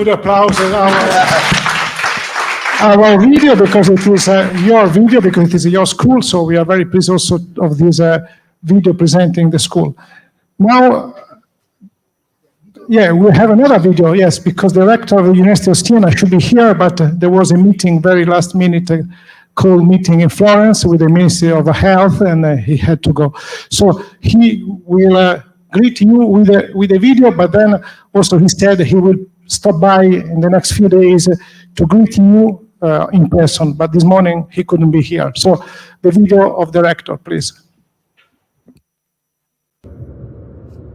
Good applause at our video, because it is your video, because it is your school. So we are very pleased also of this video presenting the school. Now, yeah, we have another video, yes, because the rector of the University of Siena should be here, but there was a meeting, very last minute, call meeting in Florence with the Ministry of Health, and he had to go. So he will greet you with a video, but then also he said he will stop by in the next few days to greet you in person, but this morning he couldn't be here. So the video of the rector, please.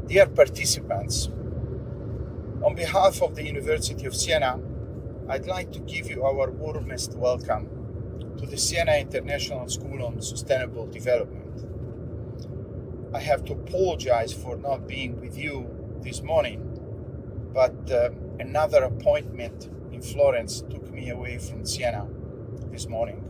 Dear participants, on behalf of the University of Siena, I'd like to give you our warmest welcome to the Siena International School on Sustainable Development. I have to apologize for not being with you this morning, but another appointment in Florence took me away from Siena this morning.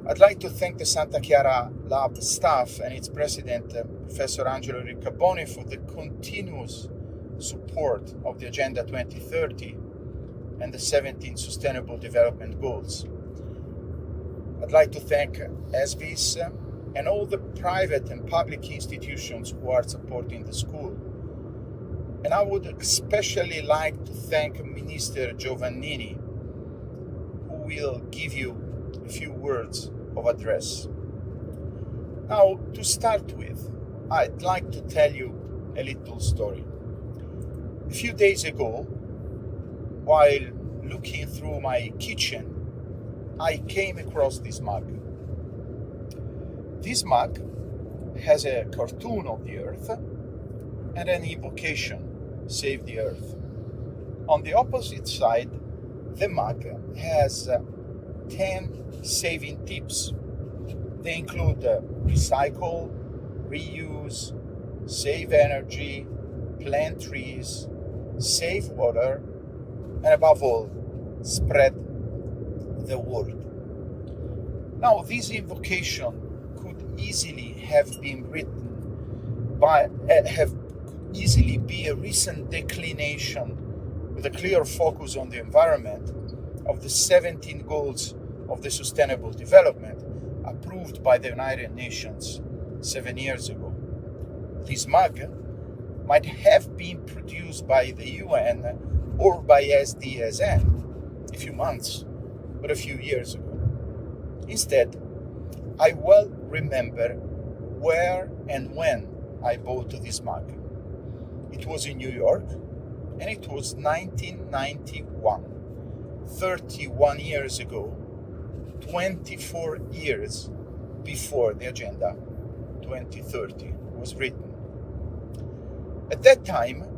I'd like to thank the Santa Chiara Lab staff and its president, Professor Angelo Riccaboni, for the continuous support of the Agenda 2030 and the 17 Sustainable Development Goals. I'd like to thank 𝗏𝗲𝗏𝗏 and all the private and public institutions who are supporting the school. And I would especially like to thank Minister Giovannini, who will give you a few words of address. Now, to start with, I'd like to tell you a little story. A few days ago, while looking through my kitchen, I came across this mug. This mug has a cartoon of the Earth and an invocation, Save the Earth. On the opposite side, the mug has 10 saving tips. They include recycle, reuse, save energy, plant trees, save water, and above all, spread the word. Now, this invocation could easily have been written easily be a recent declination with a clear focus on the environment of the 17 goals of the Sustainable Development approved by the United Nations 7 years ago. This mug might have been produced by the UN or by SDSN a few months or a few years ago. Instead, I well remember where and when I bought this mug. It was in New York, and it was 1991, 31 years ago, 24 years before the Agenda 2030 was written. At that time,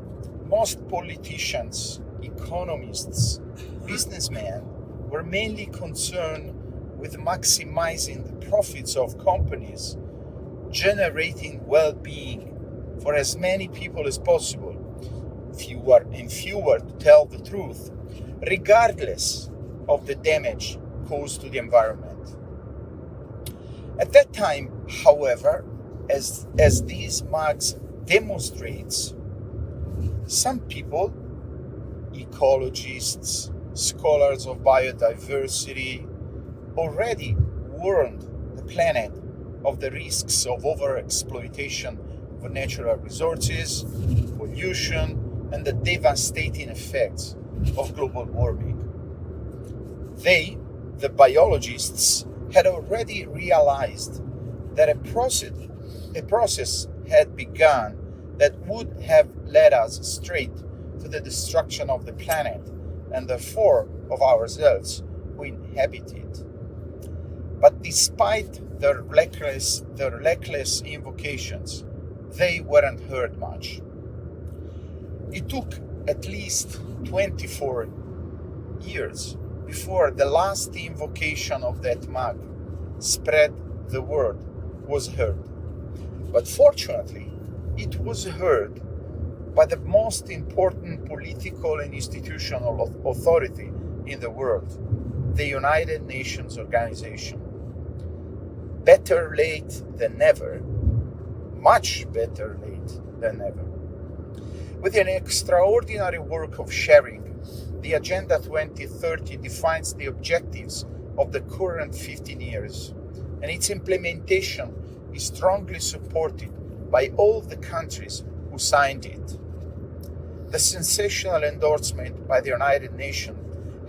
most politicians, economists, businessmen were mainly concerned with maximizing the profits of companies, generating well-being for as many people as possible, fewer to tell the truth, regardless of the damage caused to the environment. At that time, however, as these mugs demonstrates, some people, ecologists, scholars of biodiversity, already warned the planet of the risks of overexploitation of natural resources, pollution, and the devastating effects of global warming. They, the biologists, had already realized that a process had begun that would have led us straight to the destruction of the planet and therefore of ourselves who inhabit it. But despite their reckless invocations, they weren't heard much. It took at least 24 years before the last invocation of that mug, spread the word, was heard. But fortunately, it was heard by the most important political and institutional authority in the world, the United Nations Organization. Better late than never, much better late than never. With an extraordinary work of sharing, the Agenda 2030 defines the objectives of the current 15 years, and its implementation is strongly supported by all the countries who signed it. The sensational endorsement by the United Nations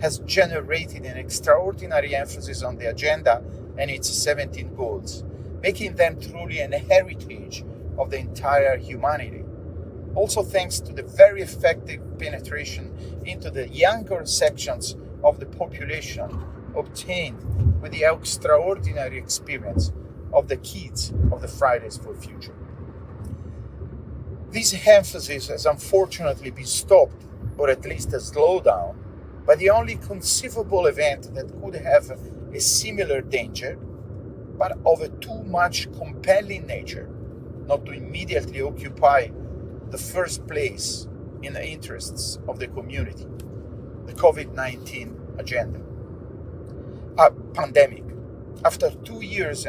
has generated an extraordinary emphasis on the agenda and its 17 goals, making them truly an heritage of the entire humanity. Also thanks to the very effective penetration into the younger sections of the population obtained with the extraordinary experience of the kids of the Fridays for Future. This emphasis has unfortunately been stopped, or at least slowed down, by the only conceivable event that could have a similar danger, but of a too much compelling nature, not to immediately occupy the first place in the interests of the community, the COVID-19 agenda. A pandemic. After 2.5 years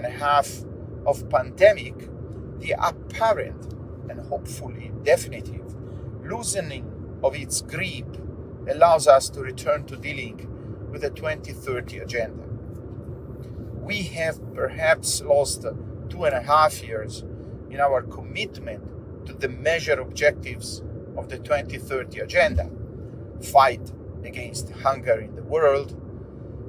of pandemic, the apparent and hopefully definitive loosening of its grip allows us to return to dealing with the 2030 agenda. We have perhaps lost 2.5 years in our commitment to the measured objectives of the 2030 agenda: fight against hunger in the world,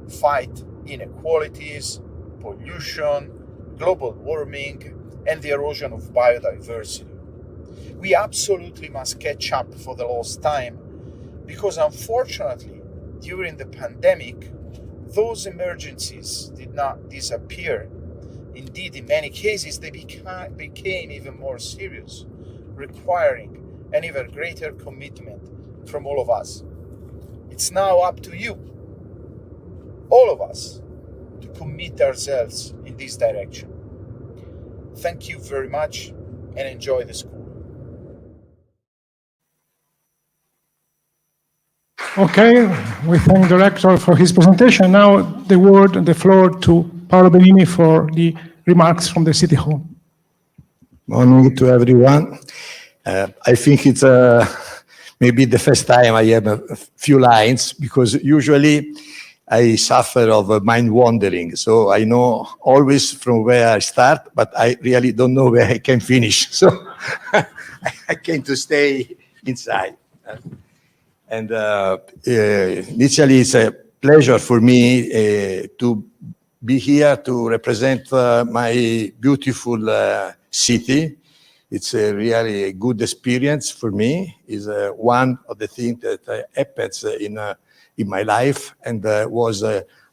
fight inequalities, pollution, global warming, and the erosion of biodiversity. We absolutely must catch up for the lost time, because unfortunately, during the pandemic, those emergencies did not disappear. Indeed, in many cases, they became even more serious, requiring an even greater commitment from all of us. It's now up to you, all of us, to commit ourselves in this direction. Thank you very much and enjoy the school. Okay, we thank the rector for his presentation. Now the floor to Paolo Benini for the remarks from the City Hall. Morning to everyone. I think it's maybe the first time I have a few lines, because usually I suffer of mind wandering. So I know always from where I start, but I really don't know where I can finish. So I came to stay inside. And initially, it's a pleasure for me to be here to represent my beautiful city. It's a really good experience for me. It's one of the things that happens in my life, and was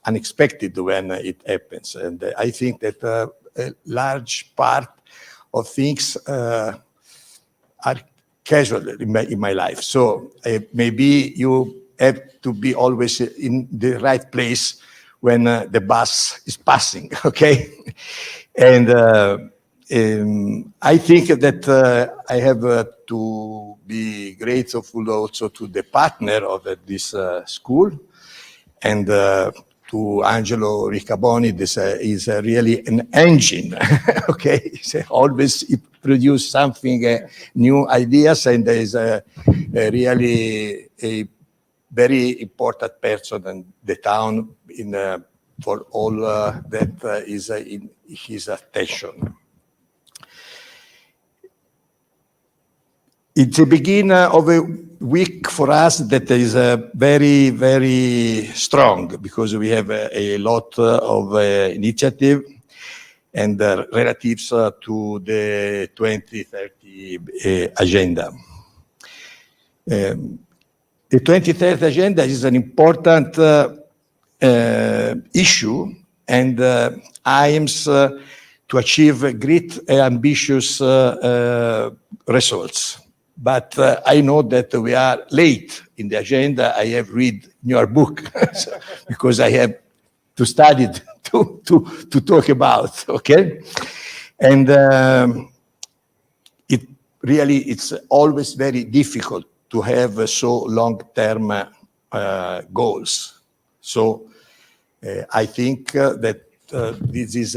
unexpected when it happens. And I think that a large part of things are casual in my life. So maybe you have to be always in the right place when the bus is passing, okay? And I think that I have to be grateful also to the partner of this school, and to Angelo Riccaboni. This is really an engine, okay? It's always it produce something, new ideas, and there is really a very important person in the town for all that is in his attention. It's the beginning of a week for us that is very, very strong, because we have a lot of initiative and relatives to the 2030 agenda. The 2030 agenda is an important issue, and aims to achieve great and ambitious results. But I know that we are late in the agenda. I have read your book because I have to study it to talk about, okay? And it's always very difficult to have so long-term goals. So I think that this is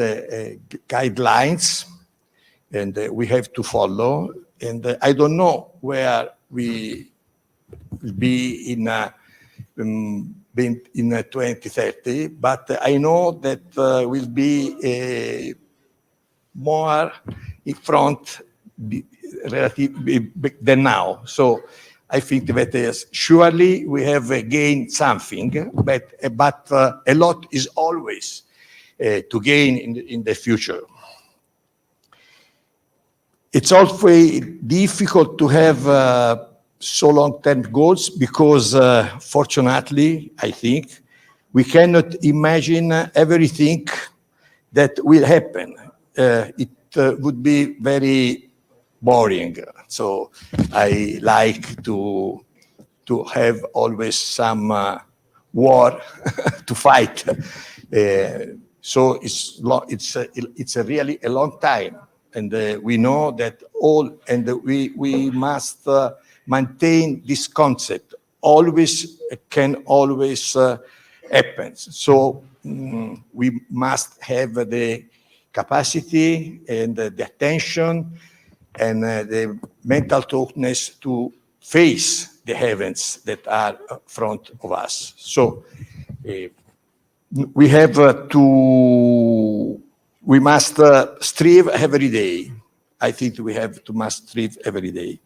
guidelines, and we have to follow. And I don't know where we will be in 2030, but I know that will be more in front relatively than now. So I think that surely we have gained something, but a lot is always to gain in the future. It's always difficult to have so long-term goals because, fortunately, I think, we cannot imagine everything that will happen. It would be very boring. So I like to have always some war to fight. So it's a really a long time, and we know that we must maintain this concept. Always can always happen. So we must have the capacity and the attention and the mental toughness to face the events that are in front of us. So we must strive every day. I think we must strive every day.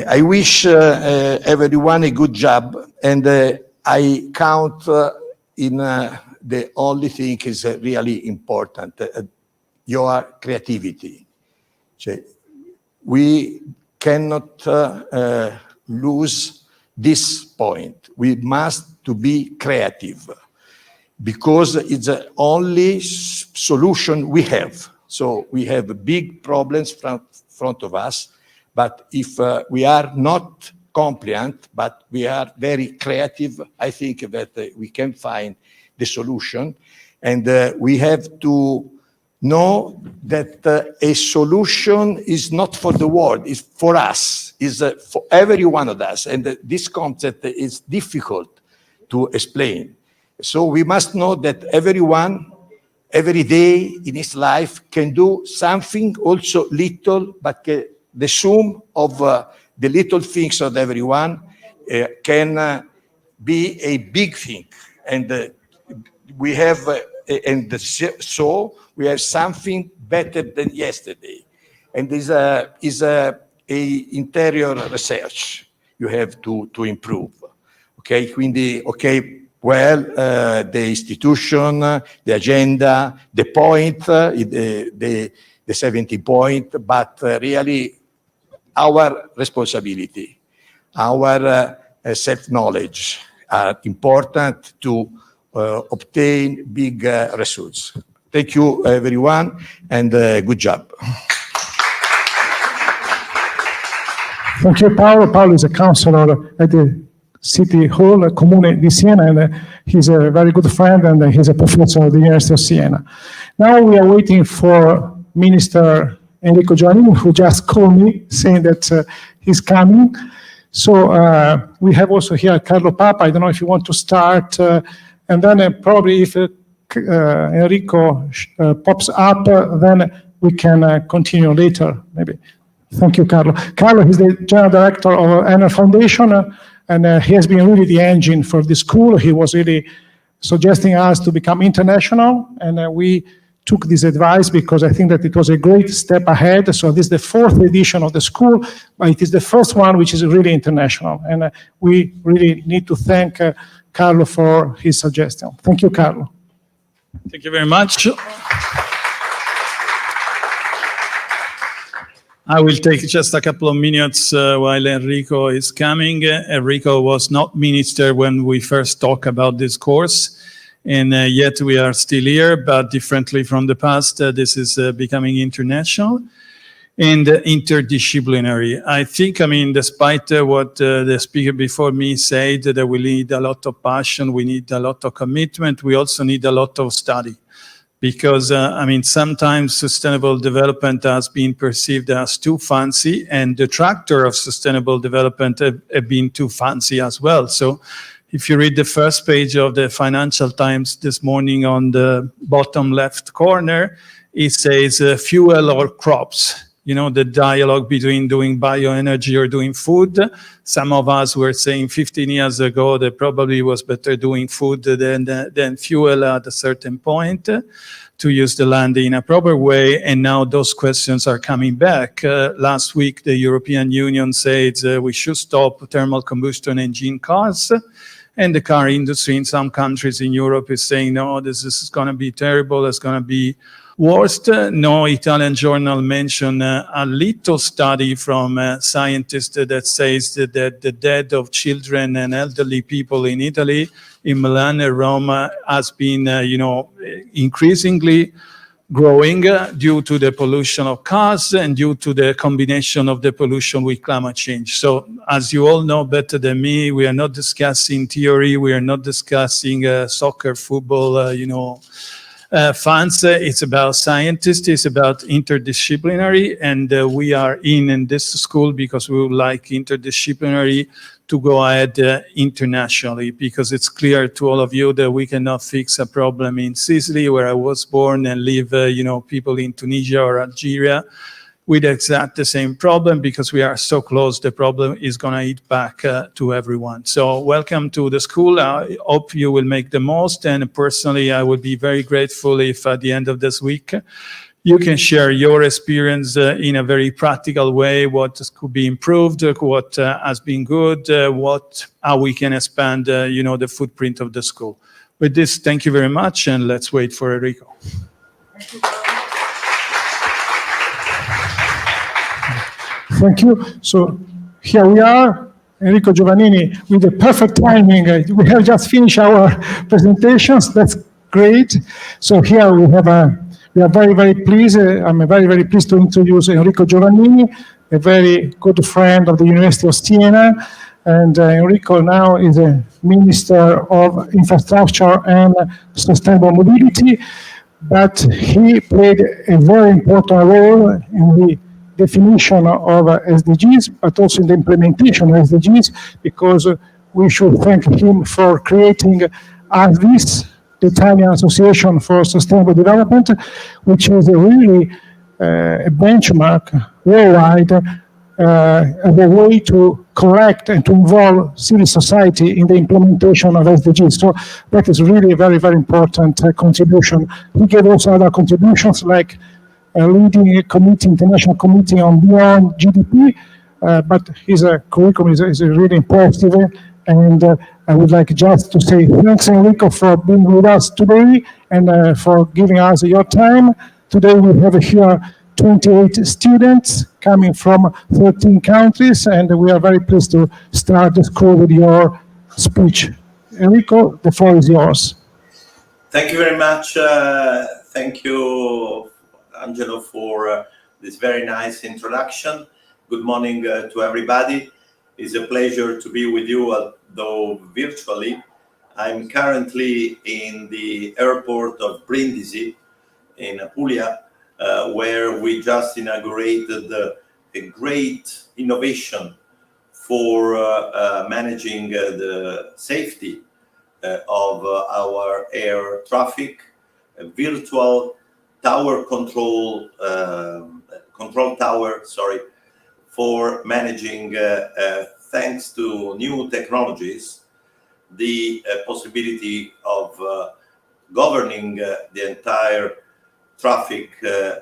I wish everyone a good job, and I count in the only thing is really important, your creativity. We cannot lose this point. We must to be creative because it's the only solution we have. So we have big problems in front of us, but if we are not compliant, but we are very creative, I think that we can find the solution. And we have to know that a solution is not for the world, it's for us, is for every one of us. And this concept is difficult to explain. So we must know that everyone, every day in his life can do something also little, but the sum of the little things of everyone can be a big thing. And we have, so we have something better than yesterday. And this is a interior research you have to improve. Okay, quindi, okay, well, the institution, the agenda, the point, the 70 point, but really our responsibility, our self-knowledge are important to obtain big results. Thank you, everyone, and good job. Thank you, Paolo. Paolo is a counselor at the City Hall, Comune di Siena, and he's a very good friend, and he's a professor at the University of Siena. Now we are waiting for Minister Enrico Giovannini, who just called me saying that he's coming. So we have also here 𝗘𝗿𝗶𝗶. I don't know if you want to start, and then probably if Enrico pops up, then we can continue later, maybe. Thank you, Carlo. Carlo is the General Director of Enel Foundation, and he has been really the engine for the school. He was really suggesting us to become international, and we took this advice because I think that it was a great step ahead. So this is the 4th edition of the school, but it is the first one which is really international. And we really need to thank Carlo for his suggestion. Thank you, Carlo. Thank you very much. I will take just a couple of minutes while Enrico is coming. Enrico was not minister when we first talked about this course, and yet we are still here, but differently from the past, this is becoming international and interdisciplinary. I think, despite what the speaker before me said, that we need a lot of passion, we need a lot of commitment, we also need a lot of study. Because, sometimes sustainable development has been perceived as too fancy, and the detractor of sustainable development have been too fancy as well. So if you read the first page of the Financial Times this morning on the bottom left corner, it says fuel or crops. the dialogue between doing bioenergy or doing food. Some of us were saying 15 years ago that probably was better doing food than fuel at a certain point, to use the land in a proper way. And now those questions are coming back. Last week, the European Union said we should stop thermal combustion engine cars. And the car industry in some countries in Europe is saying, no, this is going to be terrible. It's going to be worst. No Italian journal mentioned a little study from scientists that says that the death of children and elderly people in Italy, in Milan and Rome, has been, increasingly growing due to the pollution of cars and due to the combination of the pollution with climate change. So as you all know better than me, we are not discussing theory. We are not discussing soccer, football, funds. It's about scientists. It's about interdisciplinary. And we are in this school because we would like interdisciplinary to go ahead internationally, because it's clear to all of you that we cannot fix a problem in Sicily, where I was born, and live, people in Tunisia or Algeria with exactly the same problem, because we are so close. The problem is going to eat back to everyone. So welcome to the school. I hope you will make the most. And personally, I would be very grateful if at the end of this week, you can share your experience in a very practical way, what could be improved, what has been good, how we can expand, the footprint of the school. With this, thank you very much, and let's wait for Enrico. Thank you. So here we are, Enrico Giovannini, with the perfect timing. We have just finished our presentations. That's great. So here we are very, very pleased. I'm very, very pleased to introduce Enrico Giovannini, a very good friend of the University of Siena. And Enrico now is a Minister of Infrastructure and Sustainable Mobility, but he played a very important role in the definition of SDGs, but also in the implementation of SDGs, because we should thank him for creating 𝗙𝗵𝗰, the Italian Association for Sustainable Development, which is really a benchmark worldwide as a way to collect and to involve civil society in the implementation of SDGs. So that is really a very, very important contribution. He gave also other contributions, like leading a committee, international committee on beyond GDP, but his curriculum is really impressive. And I would like just to say thanks, Enrico, for being with us today and for giving us your time. Today we have here 28 students coming from 13 countries, and we are very pleased to start the school with your speech. Enrico, the floor is yours. Thank you very much. Thank you, Angelo, for this very nice introduction. Good morning to everybody. It's a pleasure to be with you, although virtually. I'm currently in the airport of Brindisi in Puglia, where we just inaugurated a great innovation for managing the safety of our air traffic, a virtual tower control tower, for managing, thanks to new technologies, the possibility of governing the entire traffic,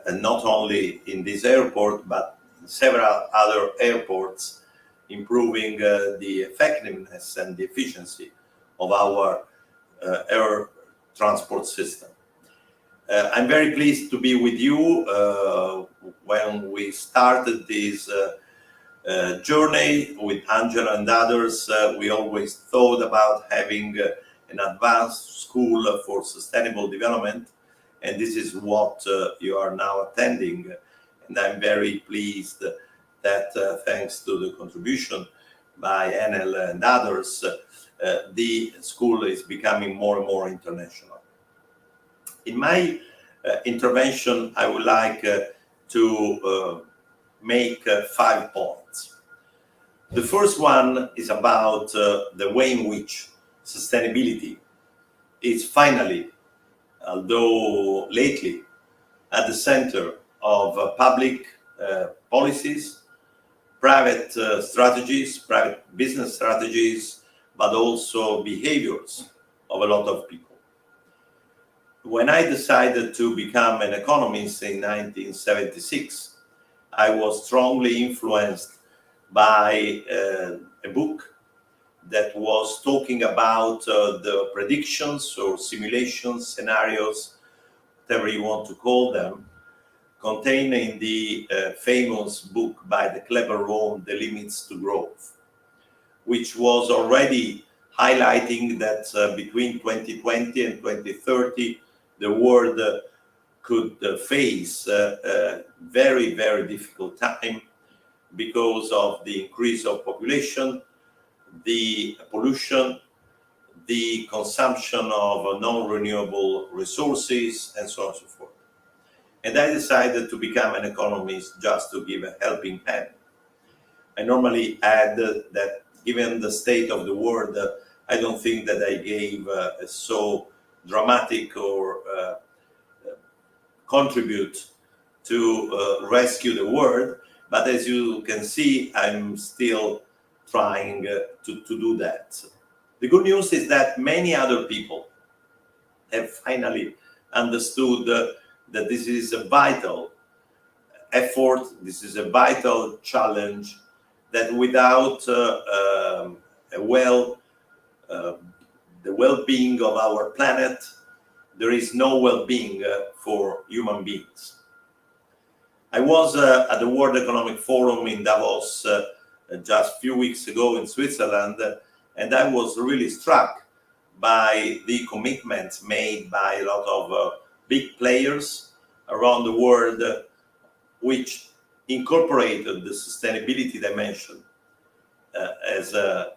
and not only in this airport, but in several other airports, improving the effectiveness and the efficiency of our air transport system. I'm very pleased to be with you. When we started this journey with Angela and others, we always thought about having an advanced school for sustainable development, and this is what you are now attending. And I'm very pleased that thanks to the contribution by Enel and others, the school is becoming more and more international. In my intervention, I would like to make 5 points. The first one is about the way in which sustainability is finally, although lately, at the center of public policies, private strategies, private business strategies, but also behaviors of a lot of people. When I decided to become an economist in 1976, I was strongly influenced by a book that was talking about the predictions or simulations, scenarios, whatever you want to call them, contained in the famous book by the clever Rome, The Limits to Growth, which was already highlighting that between 2020 and 2030, the world could face a very, very difficult time because of the increase of population, the pollution, the consumption of non-renewable resources, and so on and so forth. And I decided to become an economist just to give a helping hand. I normally add that given the state of the world, I don't think that I gave a so dramatic or contribute to rescue the world, but as you can see, I'm still trying to do that. The good news is that many other people have finally understood that this is a vital effort, this is a vital challenge, that without the well-being of our planet, there is no well-being for human beings. I was at the World Economic Forum in Davos just a few weeks ago in Switzerland, and I was really struck by the commitments made by a lot of big players around the world, which incorporated the sustainability dimension as a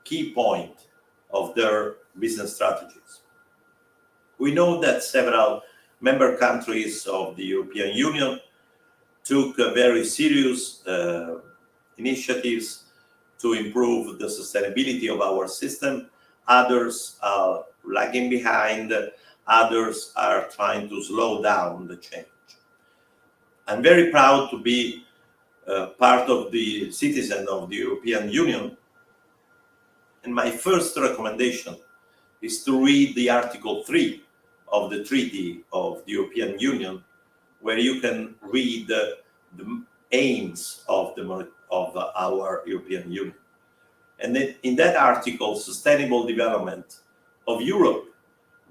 key point of their business strategies. We know that several member countries of the European Union took very serious initiatives to improve the sustainability of our system. Others are lagging behind, others are trying to slow down the change. I'm very proud to be part of the citizen of the European Union, and my first recommendation is to read the Article 3 of the Treaty of the European Union, where you can read the aims of our European Union. And in that article, sustainable development of Europe,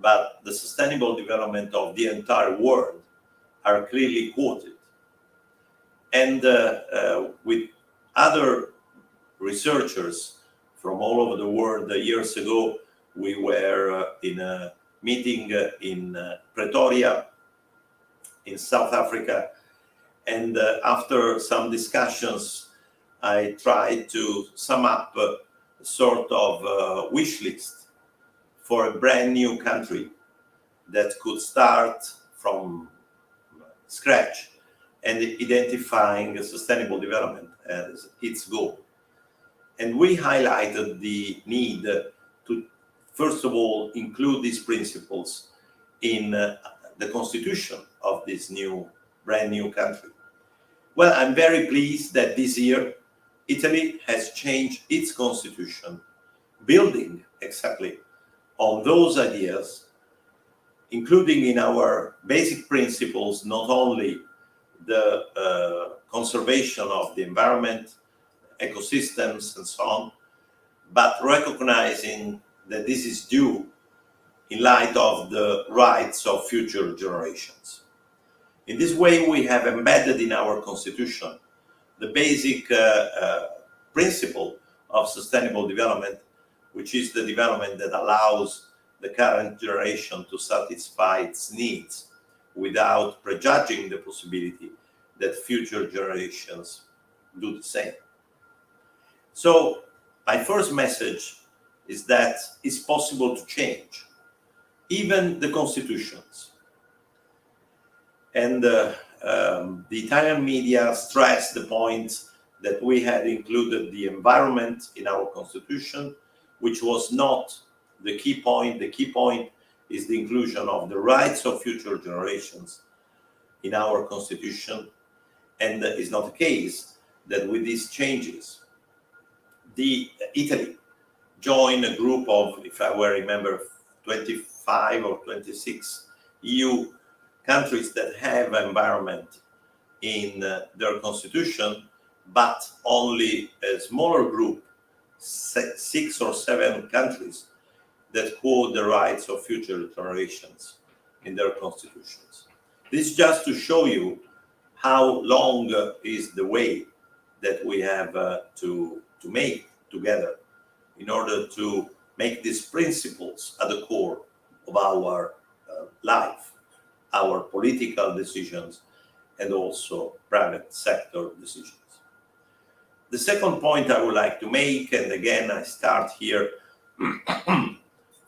but the sustainable development of the entire world are clearly quoted. And with other researchers from all over the world, years ago, we were in a meeting in Pretoria, in South Africa. And after some discussions, I tried to sum up a sort of wish list for a brand new country that could start from scratch and identifying sustainable development as its goal. And we highlighted the need to, first of all, include these principles in the constitution of this brand new country. Well, I'm very pleased that this year Italy has changed its constitution, building exactly on those ideas, including in our basic principles, not only the conservation of the environment, ecosystems, and so on, but recognizing that this is due in light of the rights of future generations. In this way, we have embedded in our constitution the basic principle of sustainable development, which is the development that allows the current generation to satisfy its needs without prejudging the possibility that future generations do the same. So my first message is that it's possible to change, even the constitutions. And the Italian media stressed the point that we had included the environment in our constitution, which was not the key point. The key point is the inclusion of the rights of future generations in our constitution. And it's not the case that with these changes, Italy joined a group of, if I well remember, 25 or 26 EU countries that have environment in their constitution, but only a smaller group, 6 or 7 countries, that hold the rights of future generations in their constitutions. This is just to show you how long is the way that we have to make together in order to make these principles at the core of our life, our political decisions, and also private sector decisions. The second point I would like to make, and again I start here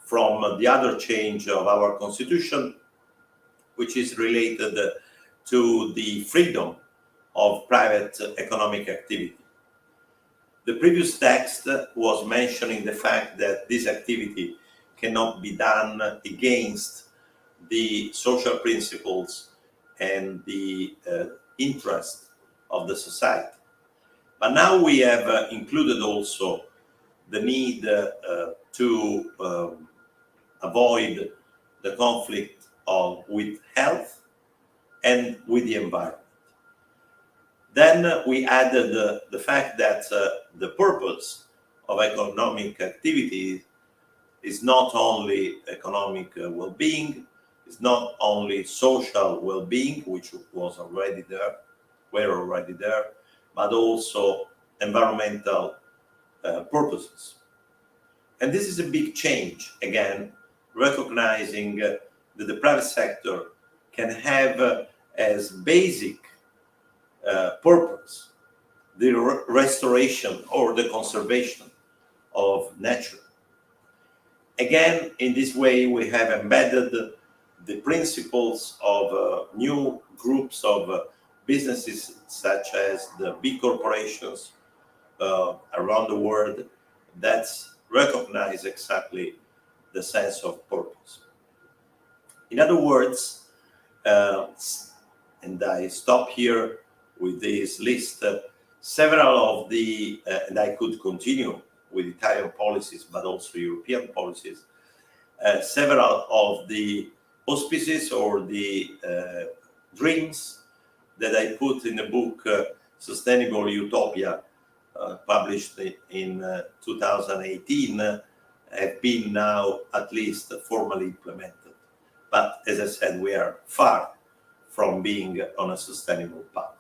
from the other change of our constitution, which is related to the freedom of private economic activity. The previous text was mentioning the fact that this activity cannot be done against the social principles and the interest of the society. But now we have included also the need to avoid the conflict with health and with the environment. Then we added the fact that the purpose of economic activity is not only economic well-being, it's not only social well-being, which was already there, but also environmental purposes. And this is a big change, again, recognizing that the private sector can have as basic purpose the restoration or the conservation of nature. Again, in this way, we have embedded the principles of new groups of businesses, such as the big corporations around the world, that recognize exactly the sense of purpose. In other words, and I stop here with this list, several of the, and I could continue with Italian policies, but also European policies, several of the auspices or the dreams that I put in the book 𝗙𝗵𝗿𝗂𝗍𝗑, published in 2018, have been now at least formally implemented. But as I said, we are far from being on a sustainable path.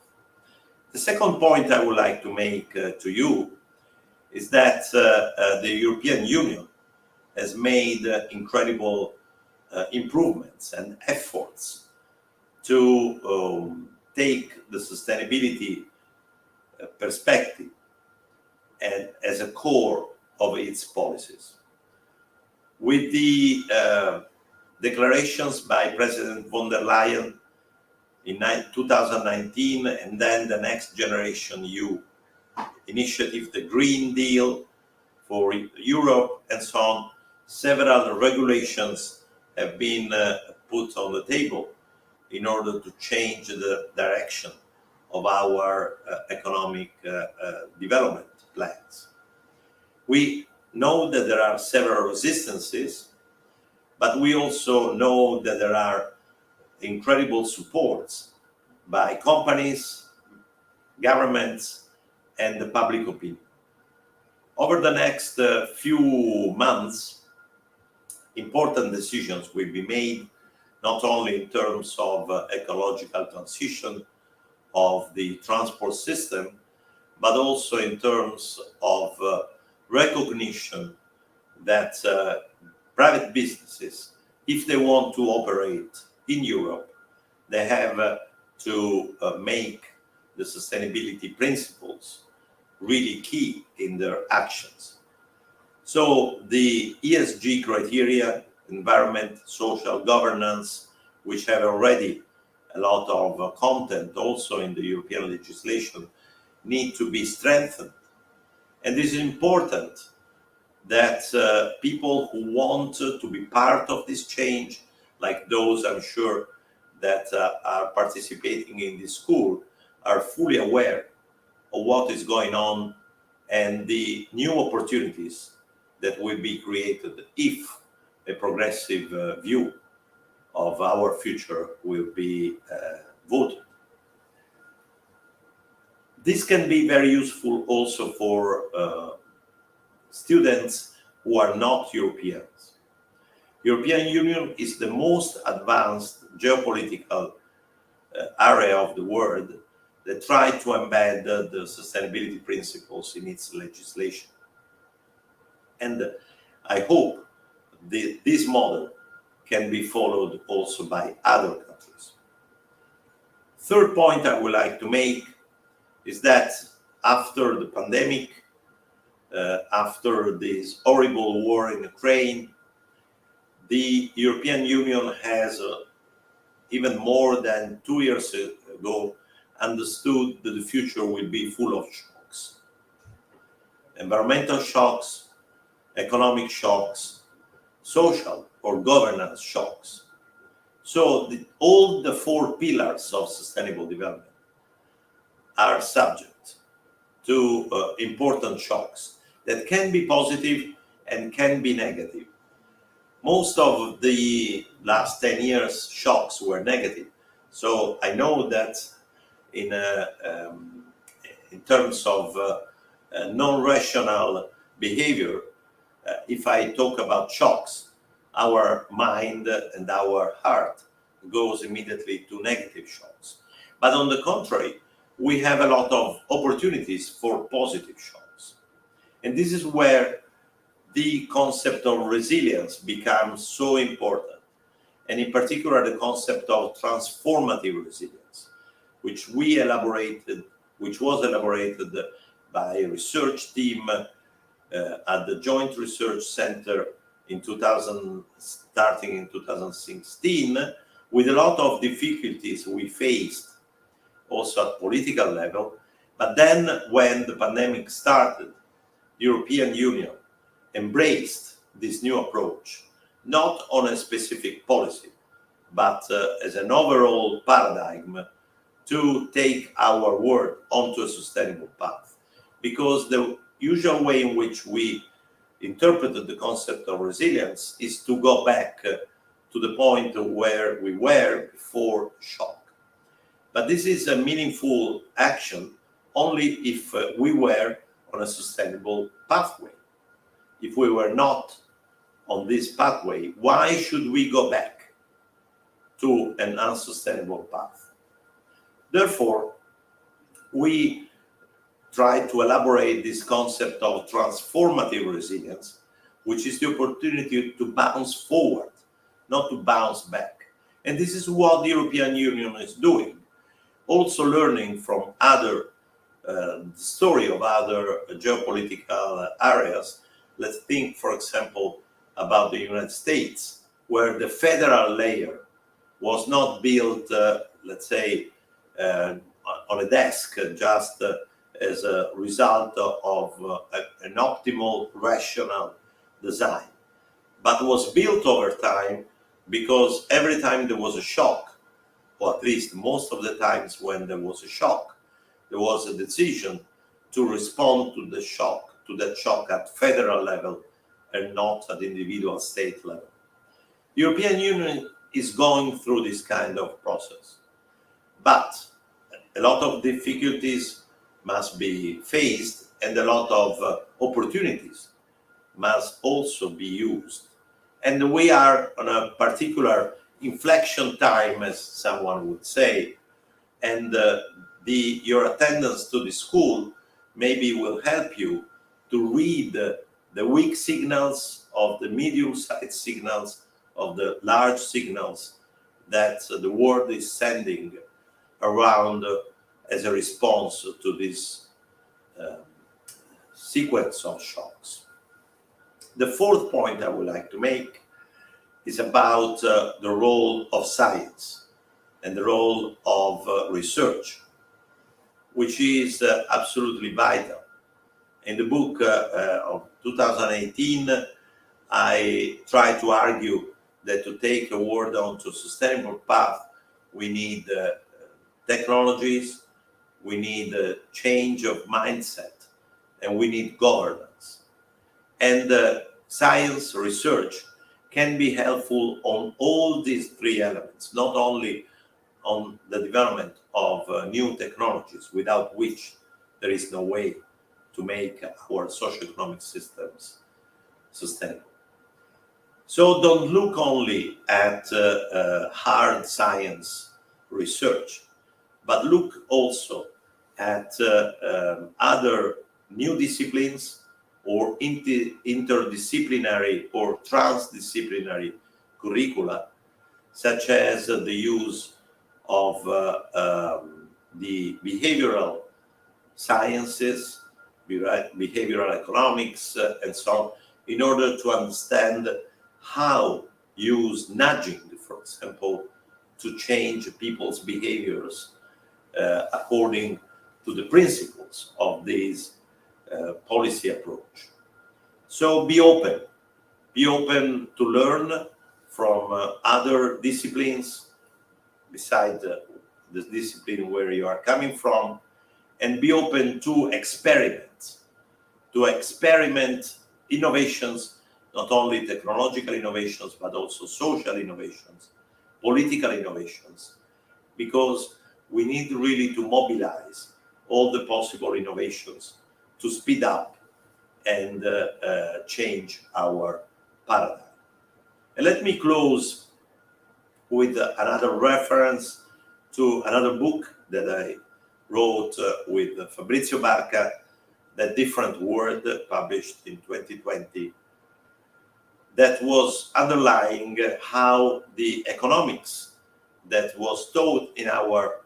The second point I would like to make to you is that the European Union has made incredible improvements and efforts to take the sustainability perspective and as a core of its policies. With the declarations by President von der Leyen in 2019, and then the Next Generation EU initiative, the Green Deal for Europe, and so on, several regulations have been put on the table in order to change the direction of our economic development plans. We know that there are several resistances, but we also know that there are incredible supports by companies, governments, and the public opinion. Over the next few months, important decisions will be made, not only in terms of ecological transition of the transport system, but also in terms of recognition that private businesses, if they want to operate in Europe, they have to make the sustainability principles really key in their actions. So the ESG criteria, environment, social governance, which have already a lot of content also in the European legislation, need to be strengthened. And this is important that people who want to be part of this change, like those I'm sure that are participating in this school, are fully aware of what is going on and the new opportunities that will be created if a progressive view of our future will be voted. This can be very useful also for students who are not Europeans. European Union is the most advanced geopolitical area of the world that try to embed the sustainability principles in its legislation. And I hope this model can be followed also by other countries. Third point I would like to make is that after the pandemic, after this horrible war in Ukraine, the European Union has, even more than 2 years ago, understood that the future will be full of shocks. Environmental shocks, economic shocks, social or governance shocks. So all the 4 pillars of sustainable development are subject to important shocks that can be positive and can be negative. Most of the last 10 years shocks were negative. So I know that in terms of non-rational behavior, if I talk about shocks, our mind and our heart goes immediately to negative shocks. But on the contrary, we have a lot of opportunities for positive shocks. And this is where the concept of resilience becomes so important. And in particular, the concept of transformative resilience, which was elaborated by a research team at the Joint Research Center starting in 2016, with a lot of difficulties we faced also at political level. But then when the pandemic started, the European Union embraced this new approach, not on a specific policy, but as an overall paradigm to take our world onto a sustainable path. Because the usual way in which we interpreted the concept of resilience is to go back to the point where we were before shock. But this is a meaningful action only if we were on a sustainable pathway. If we were not on this pathway, why should we go back to an unsustainable path? Therefore, we try to elaborate this concept of transformative resilience, which is the opportunity to bounce forward, not to bounce back. And this is what the European Union is doing. Also learning from the story of other geopolitical areas. Let's think, for example, about the United States, where the federal layer was not built, let's say, on a desk, just as a result of an optimal, rational design, but was built over time because every time there was a shock, or at least most of the times when there was a shock, there was a decision to respond to the shock, to that shock at federal level and not at individual state level. The European Union is going through this kind of process, but a lot of difficulties must be faced and a lot of opportunities must also be used. And we are on a particular inflection time, as someone would say, and your attendance to the school maybe will help you to read the weak signals of the medium-sized signals, of the large signals that the world is sending around as a response to this sequence of shocks. The fourth point I would like to make is about the role of science and the role of research, which is absolutely vital. In the book of 2018, I try to argue that to take a world onto a sustainable path, we need technologies, we need a change of mindset, and we need governance. And science research can be helpful on all these three elements, not only on the development of new technologies, without which there is no way to make our socioeconomic systems sustainable. So don't look only at hard science research, but look also at other new disciplines or interdisciplinary or transdisciplinary curricula, such as the use of the behavioral sciences, behavioral economics, and so on, in order to understand how use nudging, for example, to change people's behaviors according to the principles of this policy approach. So be open to learn from other disciplines beside the discipline where you are coming from, and be open to experiment innovations, not only technological innovations, but also social innovations, political innovations, because we need really to mobilize all the possible innovations to speed up and change our paradigm. And let me close with another reference to another book that I wrote with Fabrizio Barca, That Different World, published in 2020, that was underlying how the economics that was taught in our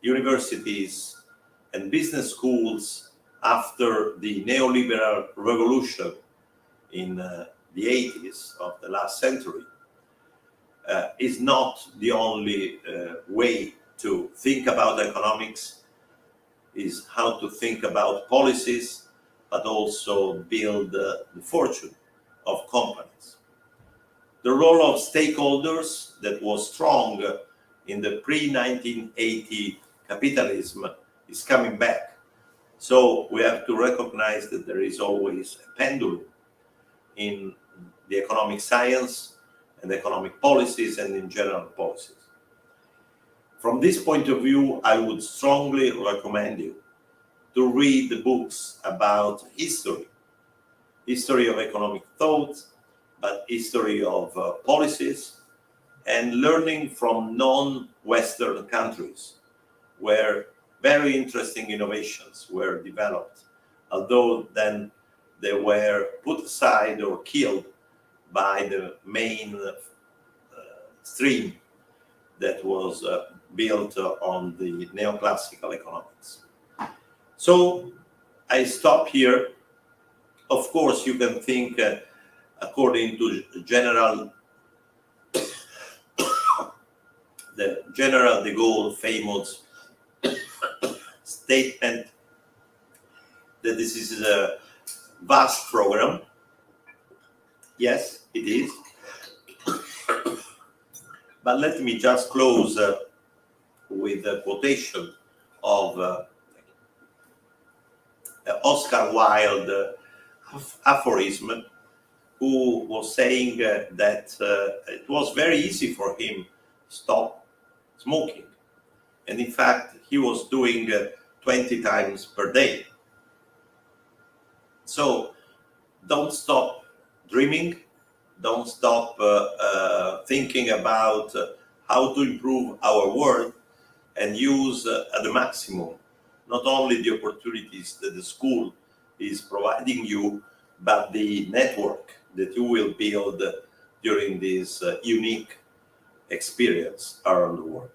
universities and business schools after the neoliberal revolution in the 80s of the last century is not the only way to think about economics, is how to think about policies, but also build the fortune of companies. The role of stakeholders that was strong in the pre-1980 capitalism is coming back. So we have to recognize that there is always a pendulum in the economic science and economic policies and in general policies. From this point of view, I would strongly recommend you to read the books about history of economic thought, but history of policies, and learning from non-Western countries where very interesting innovations were developed, although then they were put aside or killed by the main stream that was built on the neoclassical economics. So I stop here. Of course, you can think according to the General de Gaulle famous statement that this is a vast program. Yes, it is. But let me just close with a quotation of Oscar Wilde aphorism, who was saying that it was very easy for him to stop smoking. And in fact, he was doing 20 times per day. So don't stop dreaming. Don't stop thinking about how to improve our world, and use at the maximum not only the opportunities that the school is providing you, but the network that you will build during this unique experience around the world.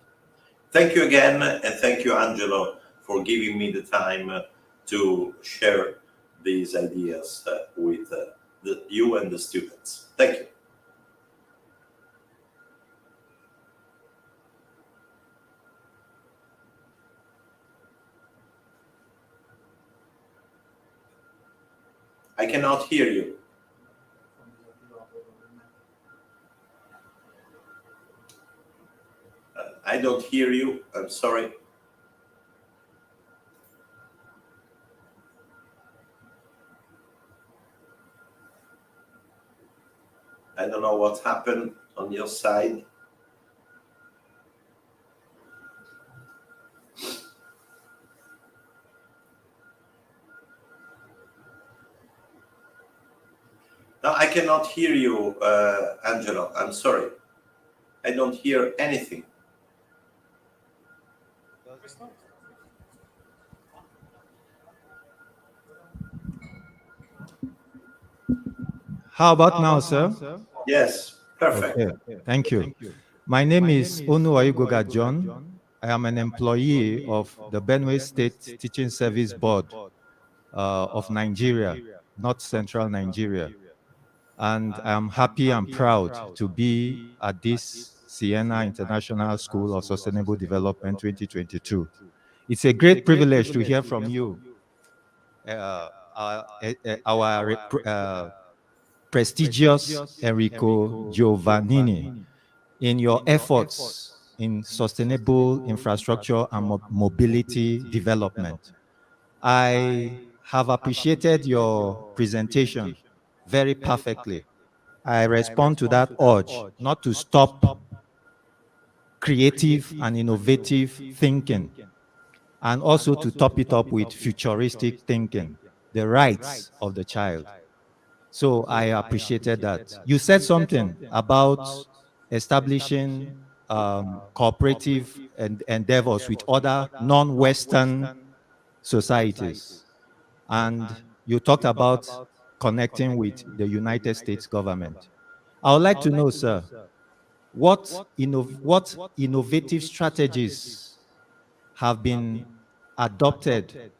Thank you again, and thank you, Angelo, for giving me the time to share these ideas with you and the students. Thank you. I cannot hear you. I don't hear you. I'm sorry. I don't know what happened on your side. No, I cannot hear you, Angelo. I'm sorry. I don't hear anything. How about now, sir? Yes, perfect. Okay, thank you. My name is 𝗙𝗿𝗂𝗃𝗏. I am an employee of the Benue State Teaching Service Board of Nigeria, North Central Nigeria. And I'm happy and proud to be at this Siena International School of Sustainable Development 2022. It's a great privilege to hear from you, our prestigious Enrico Giovannini, in your efforts in sustainable infrastructure and mobility development. I have appreciated your presentation very perfectly. I respond to that urge not to stop creative and innovative thinking, and also to top it up with futuristic thinking, the rights of the child. So I appreciated that. You said something about establishing cooperative endeavors with other non-Western societies. And you talked about connecting with the United States government. I would like to know, sir, what innovative strategies have been adopted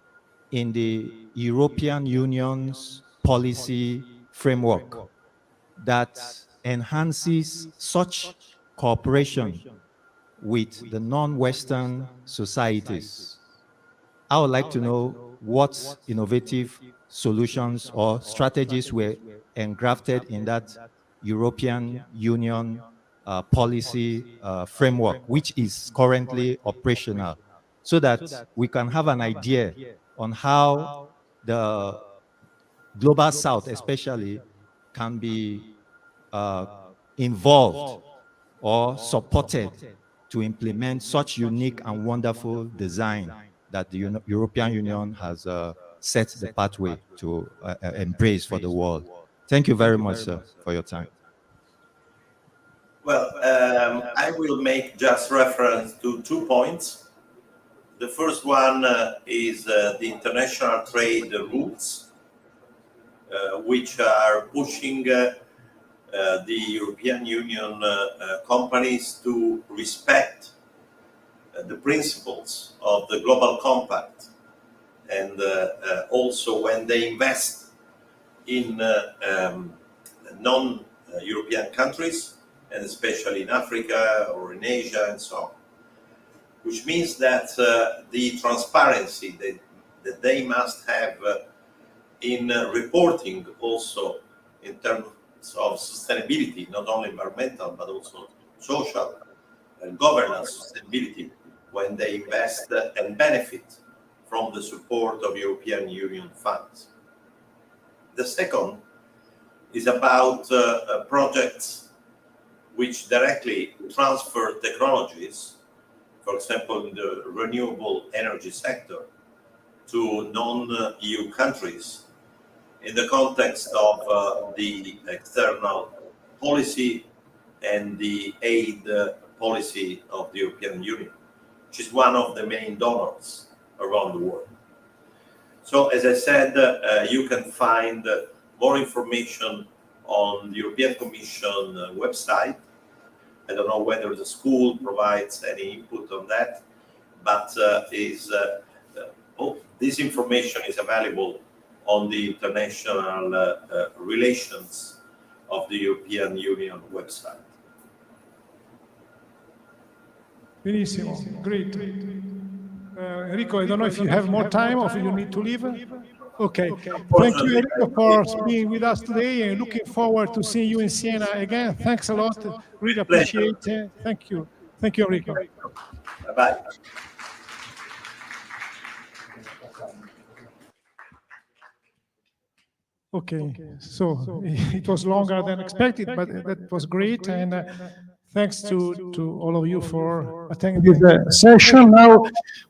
in the European Union's policy framework that enhances such cooperation with the non-Western societies? I would like to know what innovative solutions or strategies were engrafted in that European Union policy framework, which is currently operational, so that we can have an idea on how the Global South especially can be involved or supported to implement such unique and wonderful design that the European Union has set the pathway to embrace for the world. Thank you very much, sir, for your time. Well, I will make just reference to 2 points. The first one is the international trade rules, which are pushing the European Union companies to respect the principles of the Global Compact, and also when they invest in non-European countries, and especially in Africa or in Asia and so on, which means that the transparency that they must have in reporting also in terms of sustainability, not only environmental, but also social and governance sustainability, when they invest and benefit from the support of European Union funds. The second is about projects which directly transfer technologies, for example, in the renewable energy sector, to non-EU countries in the context of the external policy and the aid policy of the European Union, which is one of the main donors around the world. So, as I said, you can find more information on the European Commission website. I don't know whether the school provides any input on that, but this information is available on the international relations of the European Union website. Benissimo, great. Enrico, I don't know if you have more time or if you need to leave. Okay. Thank you, Enrico, for being with us today, and looking forward to seeing you in Siena again. Thanks a lot. Really appreciate it. Thank you. Thank you, Enrico. Bye-bye. Okay, so it was longer than expected, but that was great. And thanks to all of you for attending this session. Now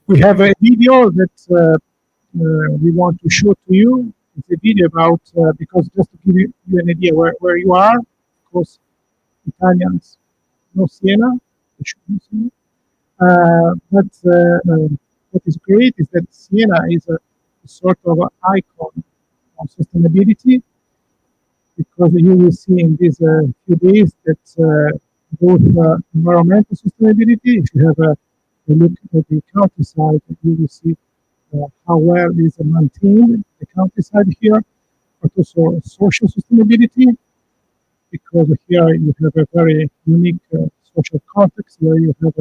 we have a video that we want to show to you. It's a video about, because just to give you an idea where you are, of course, Italians know Siena, they should know Siena. But what is great is that Siena is a sort of icon of sustainability, because you will see in these few days that both environmental sustainability, if you have a look at the countryside, you will see how well is maintained the countryside here, but also social sustainability, because here you have a very unique social context where you have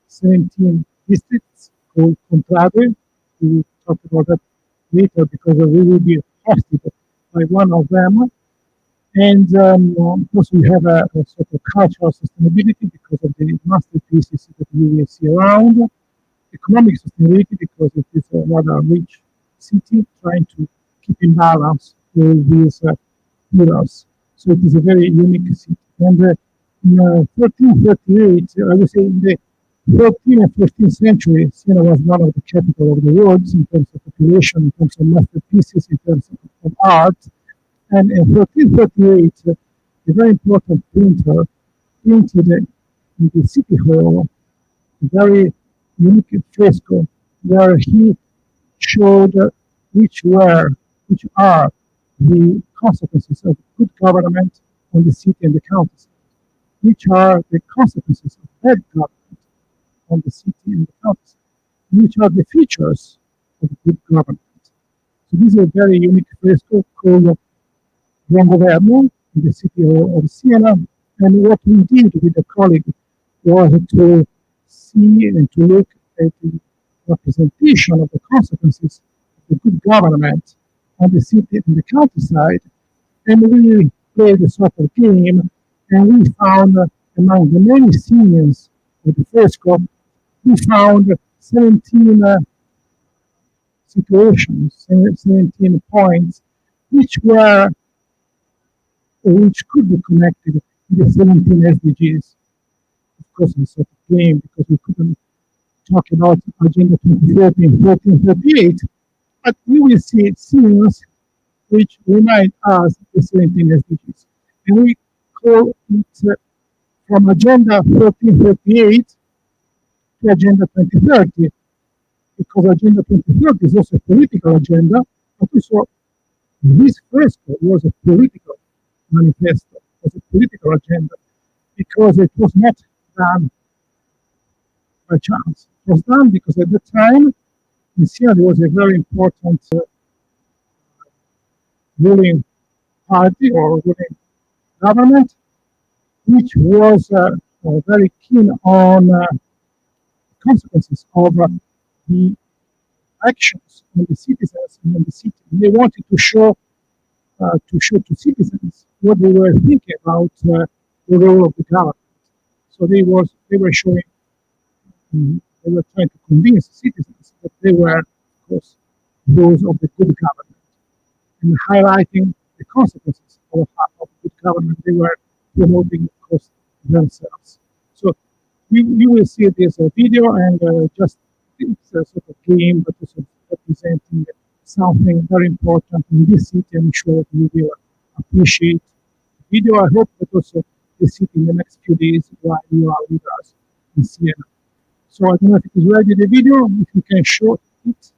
17 districts called contrade. We will talk about that later because we will be hosted by one of them. And also we have a sort of cultural sustainability because of the masterpieces that you will see around. Economic sustainability because it is a rather rich city trying to keep in balance all these pillars. So it is a very unique city. And in 1338, I would say in the 13th and 14th century, Siena was one of the capital of the world in terms of population, in terms of masterpieces, in terms of art. And in 1338, a very important painter painted in the city hall a very unique fresco where he showed which are the consequences of good government on the city and the countryside, which are the consequences of bad government on the city and the countryside, which are the features of good government. So this is a very unique fresco called 𝗏𝗏𝗏𝗏𝗏 in the city of Siena. And what we did with a colleague was to see and to look at the representation of the consequences of the good government on the city and the countryside. And we played a sort of game, and we found among the many scenes of the fresco, we found 17 situations, 17 points, which could be connected to the 17 SDGs. Of course, it's a sort of game because we couldn't talk about Agenda 2030 in 1438, but we will see scenes which remind us the 17 SDGs. And we call it from Agenda 1438 to Agenda 2030, because Agenda 2030 is also a political agenda, but also this fresco was a political manifesto, was a political agenda, because it was not done by chance. It was done because at the time in Siena there was a very important ruling party or ruling government, which was very keen on consequences of the actions on the citizens and on the city. And they wanted to show to citizens what they were thinking about the role of the government. So they were showing, they were trying to convince citizens that they were, of course, those of the good government, and highlighting the consequences of good government they were promoting, of course, themselves. So you will see this video, and just it's a sort of game, but also representing something very important in this city. I'm sure that you will appreciate the video. I hope that also the city in the next few days while you are with us in Siena. So I don't know if it is ready, the video, if you can show it.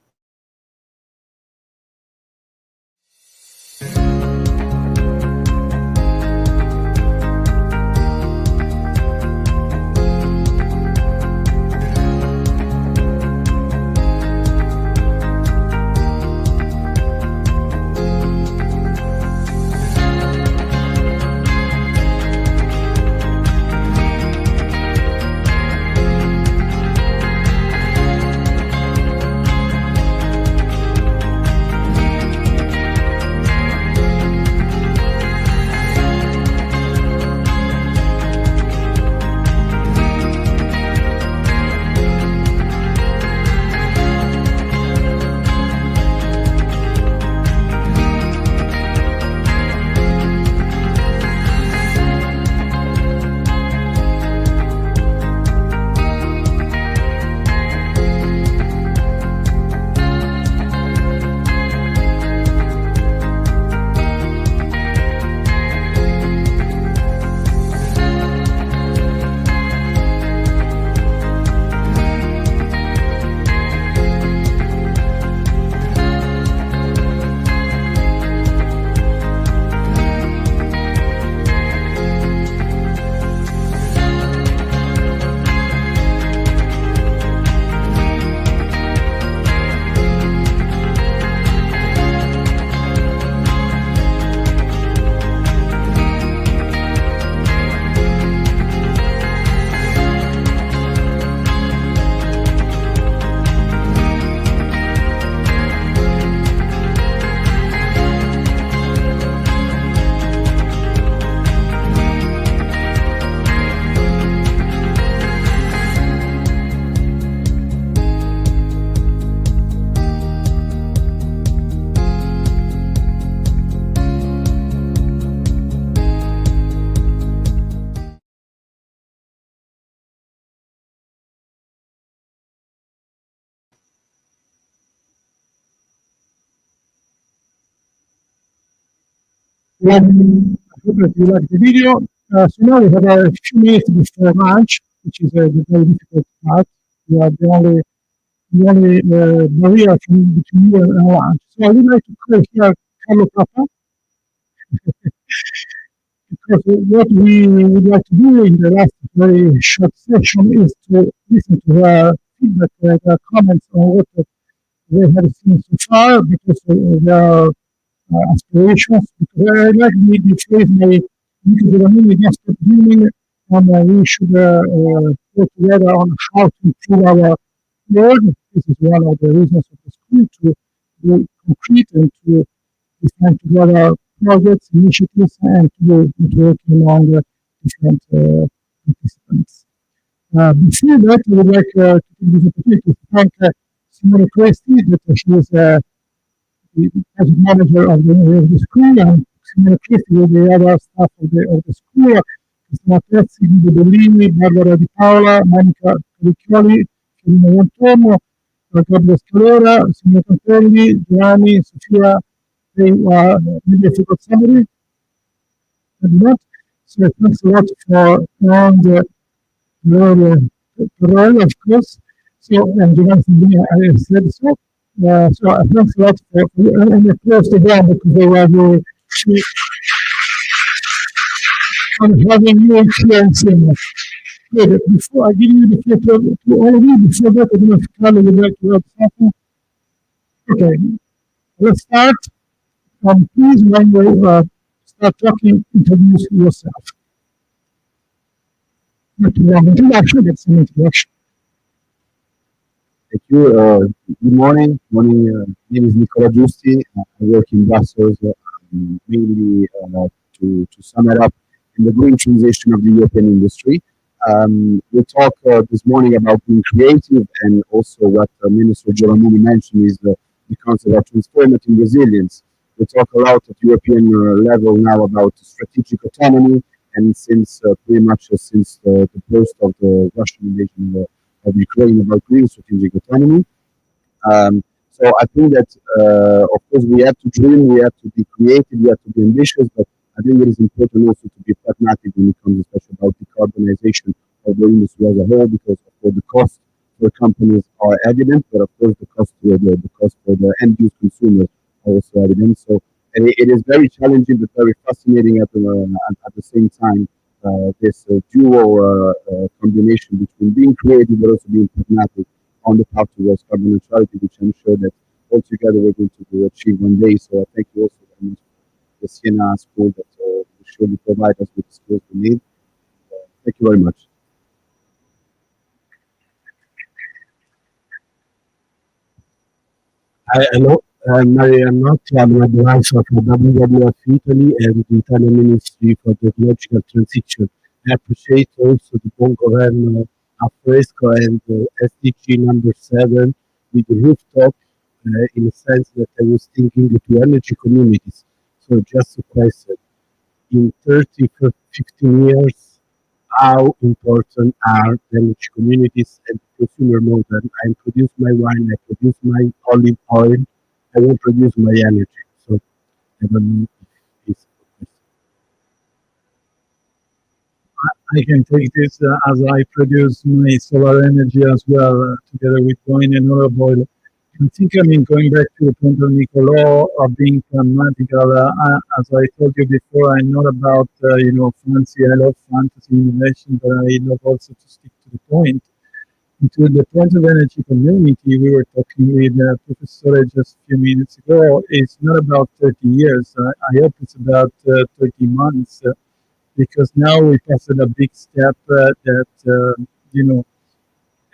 I hope that you like the video. So now we have a few minutes before lunch, which is the very difficult part. We are the only barrier between you and lunch. So I would like to call here 𝗙𝗵𝗶𝗃, because what we would like to do in the last very short session is to listen to their feedback, their comments on what they have seen so far, because their aspirations. Because I like the phrase by Giovannini just at the beginning, and we should work together on how to improve our world. This is one of the reasons of the school, to be concrete and to define together projects, initiatives, and to work among different participants. Before that, I would like to take this opportunity to thank 𝗙𝗶𝗏𝗂𝗏, that she is the project manager of the school, and 𝗙𝗶𝗏𝗏𝗃 with the other staff of the school, 𝗙𝗿𝗶𝗏𝗏𝗃, Barbara Di Paola, Monica Riccioli, Fiorino Antonio, Gabriele Scalera, Siena Campelli, Giovanni, Sofia, they are maybe a difficult summary. So thanks a lot for the role, of course. So, and Giovanni, I said so. So thanks a lot for, and applause to them, because they were very on having you influencing. Good. Before I give you the floor to all of you, before that, I don't know if Carlo would like to add something. Okay, let's start. Please, when you start talking, introduce yourself. Not too long introduction, but some introduction. Thank you. Good morning. My name is 𝗙𝗵𝗏𝗃. I work in Brussels, mainly to sum it up in the green transition of the European industry. We talk this morning about being creative, and also what Minister Giovannini mentioned is the concept of transformative resilience. We talk a lot at European level now about strategic autonomy, and since pretty much since the burst of the Russian invasion of Ukraine, about green strategic autonomy. So I think that, of course, we have to dream, we have to be creative, we have to be ambitious, but I think it is important also to be pragmatic when it comes especially about decarbonization of the industry as a whole, because of course the costs for companies are evident, but of course the cost for the end-use consumers are also evident. So it is very challenging but very fascinating at the same time, this dual combination between being creative but also being pragmatic on the path towards carbon neutrality, which I'm sure that all together we're going to achieve one day. So I thank you also very much for the Siena school that will surely provide us with the skills we need. Thank you very much. Hello, I'm Marianotti. I'm an advisor for 𝗙𝗏𝗏𝗃 Italy and the Italian Ministry for the Ecological Transition. I appreciate also the buon governo affresco and SDG number 7 with the rooftop, in the sense that I was thinking to energy communities. So just a question, in 30, 15 years, how important are energy communities and consumer model? I produce my wine, I produce my olive oil, I will produce my energy. So I don't know if it's a question. I can take this as I produce my solar energy as well, together with wine and olive oil. I think, going back to the point of Niccolò of being pragmatical, as I told you before, I'm not about, fancy. I love fantasy innovation, but I love also to stick to the point. And to the point of energy community, we were talking with Professor just a few minutes ago. It's not about 30 years. I hope it's about 30 months, because now we passed a big step that,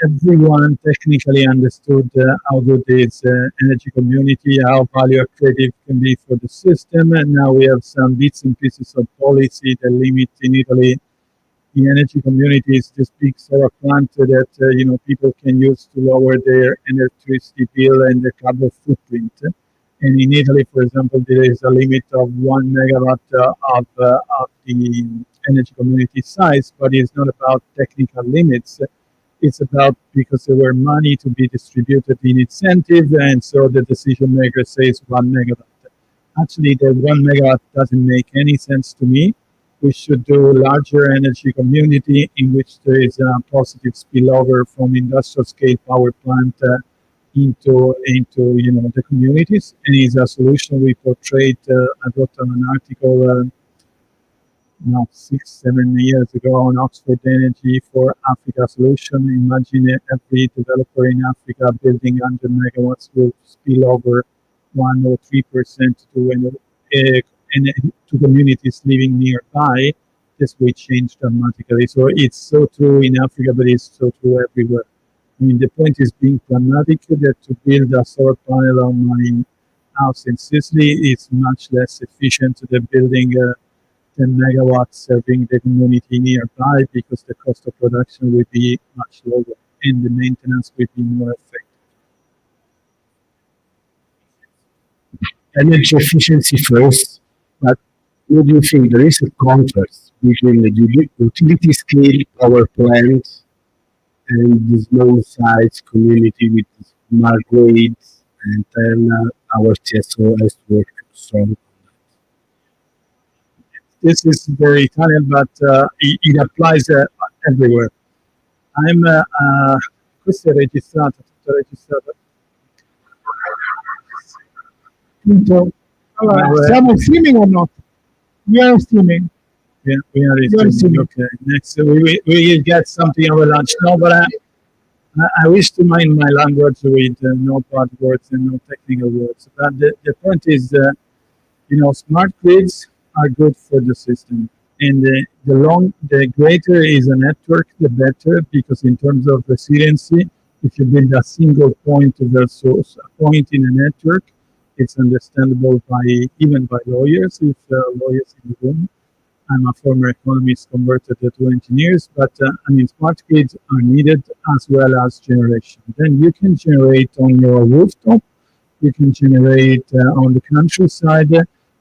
everyone technically understood how good is energy community, how value accretive can be for the system, and now we have some bits and pieces of policy that limit in Italy the energy communities, this big solar plant that people can use to lower their electricity bill and the carbon footprint. And in Italy, for example, there is a limit of 1 megawatt of the energy community size, but it's not about technical limits. It's about because there were money to be distributed in incentive, and so the decision maker says 1 megawatt. actually the 1 megawatt doesn't make any sense to me. We should do a larger energy community in which there is a positive spillover from industrial scale power plant into the communities, and is a solution we portrayed. I wrote an article 6-7 years ago on Oxford Energy for Africa solution. Imagine every developer in Africa building 100 megawatts will spill over 1 or 3% to communities living nearby. This will change dramatically. So it's so true in Africa, but it's so true everywhere. I mean, the point is being pragmatic, that to build a solar panel on my house in Sicily is much less efficient than building 10 megawatts serving the community nearby, because the cost of production will be much lower and the maintenance will be more effective. Energy efficiency first, but what do you think? There is a contrast between the utility scale power plant and the small size community with smart grids, and then our TSO has to work strong. This is very Italian, but it applies everywhere. Questo è registrato, tutto registrato. Allora, siamo streaming or not? We are streaming. Yeah, we are streaming. Okay, next we will get something over lunch. No, but I wish to mind my language with no bad words and no technical words. But the point is, smart grids are good for the system, and the greater is a network, the better, because in terms of resiliency, if you build a single point versus a point in a network, it's understandable even by lawyers, if there are lawyers in the room. I'm a former economist converted to engineers, but smart grids are needed as well as generation. Then you can generate on your rooftop, you can generate on the countryside.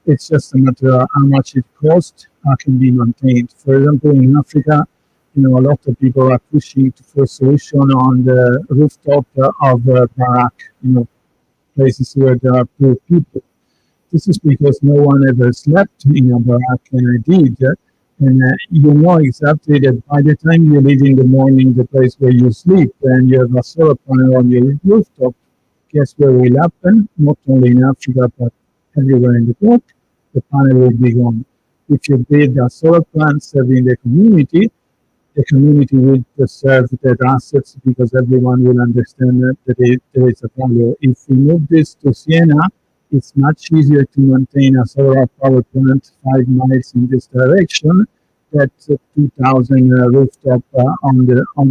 It's just a matter of how much it costs, how can be maintained. For example, in Africa, a lot of people are pushing for a solution on the rooftop of barrack, places where there are poor people. This is because no one ever slept in a barrack, and I did. And you know exactly that by the time you leave in the morning the place where you sleep and you have a solar panel on your rooftop, guess what will happen? Not only in Africa, but everywhere in the globe, the panel will be gone. If you build a solar plant serving the community will preserve their assets, because everyone will understand that there is a value. If we move this to Siena, it's much easier to maintain a solar power plant 5 miles in this direction than 2,000 rooftop on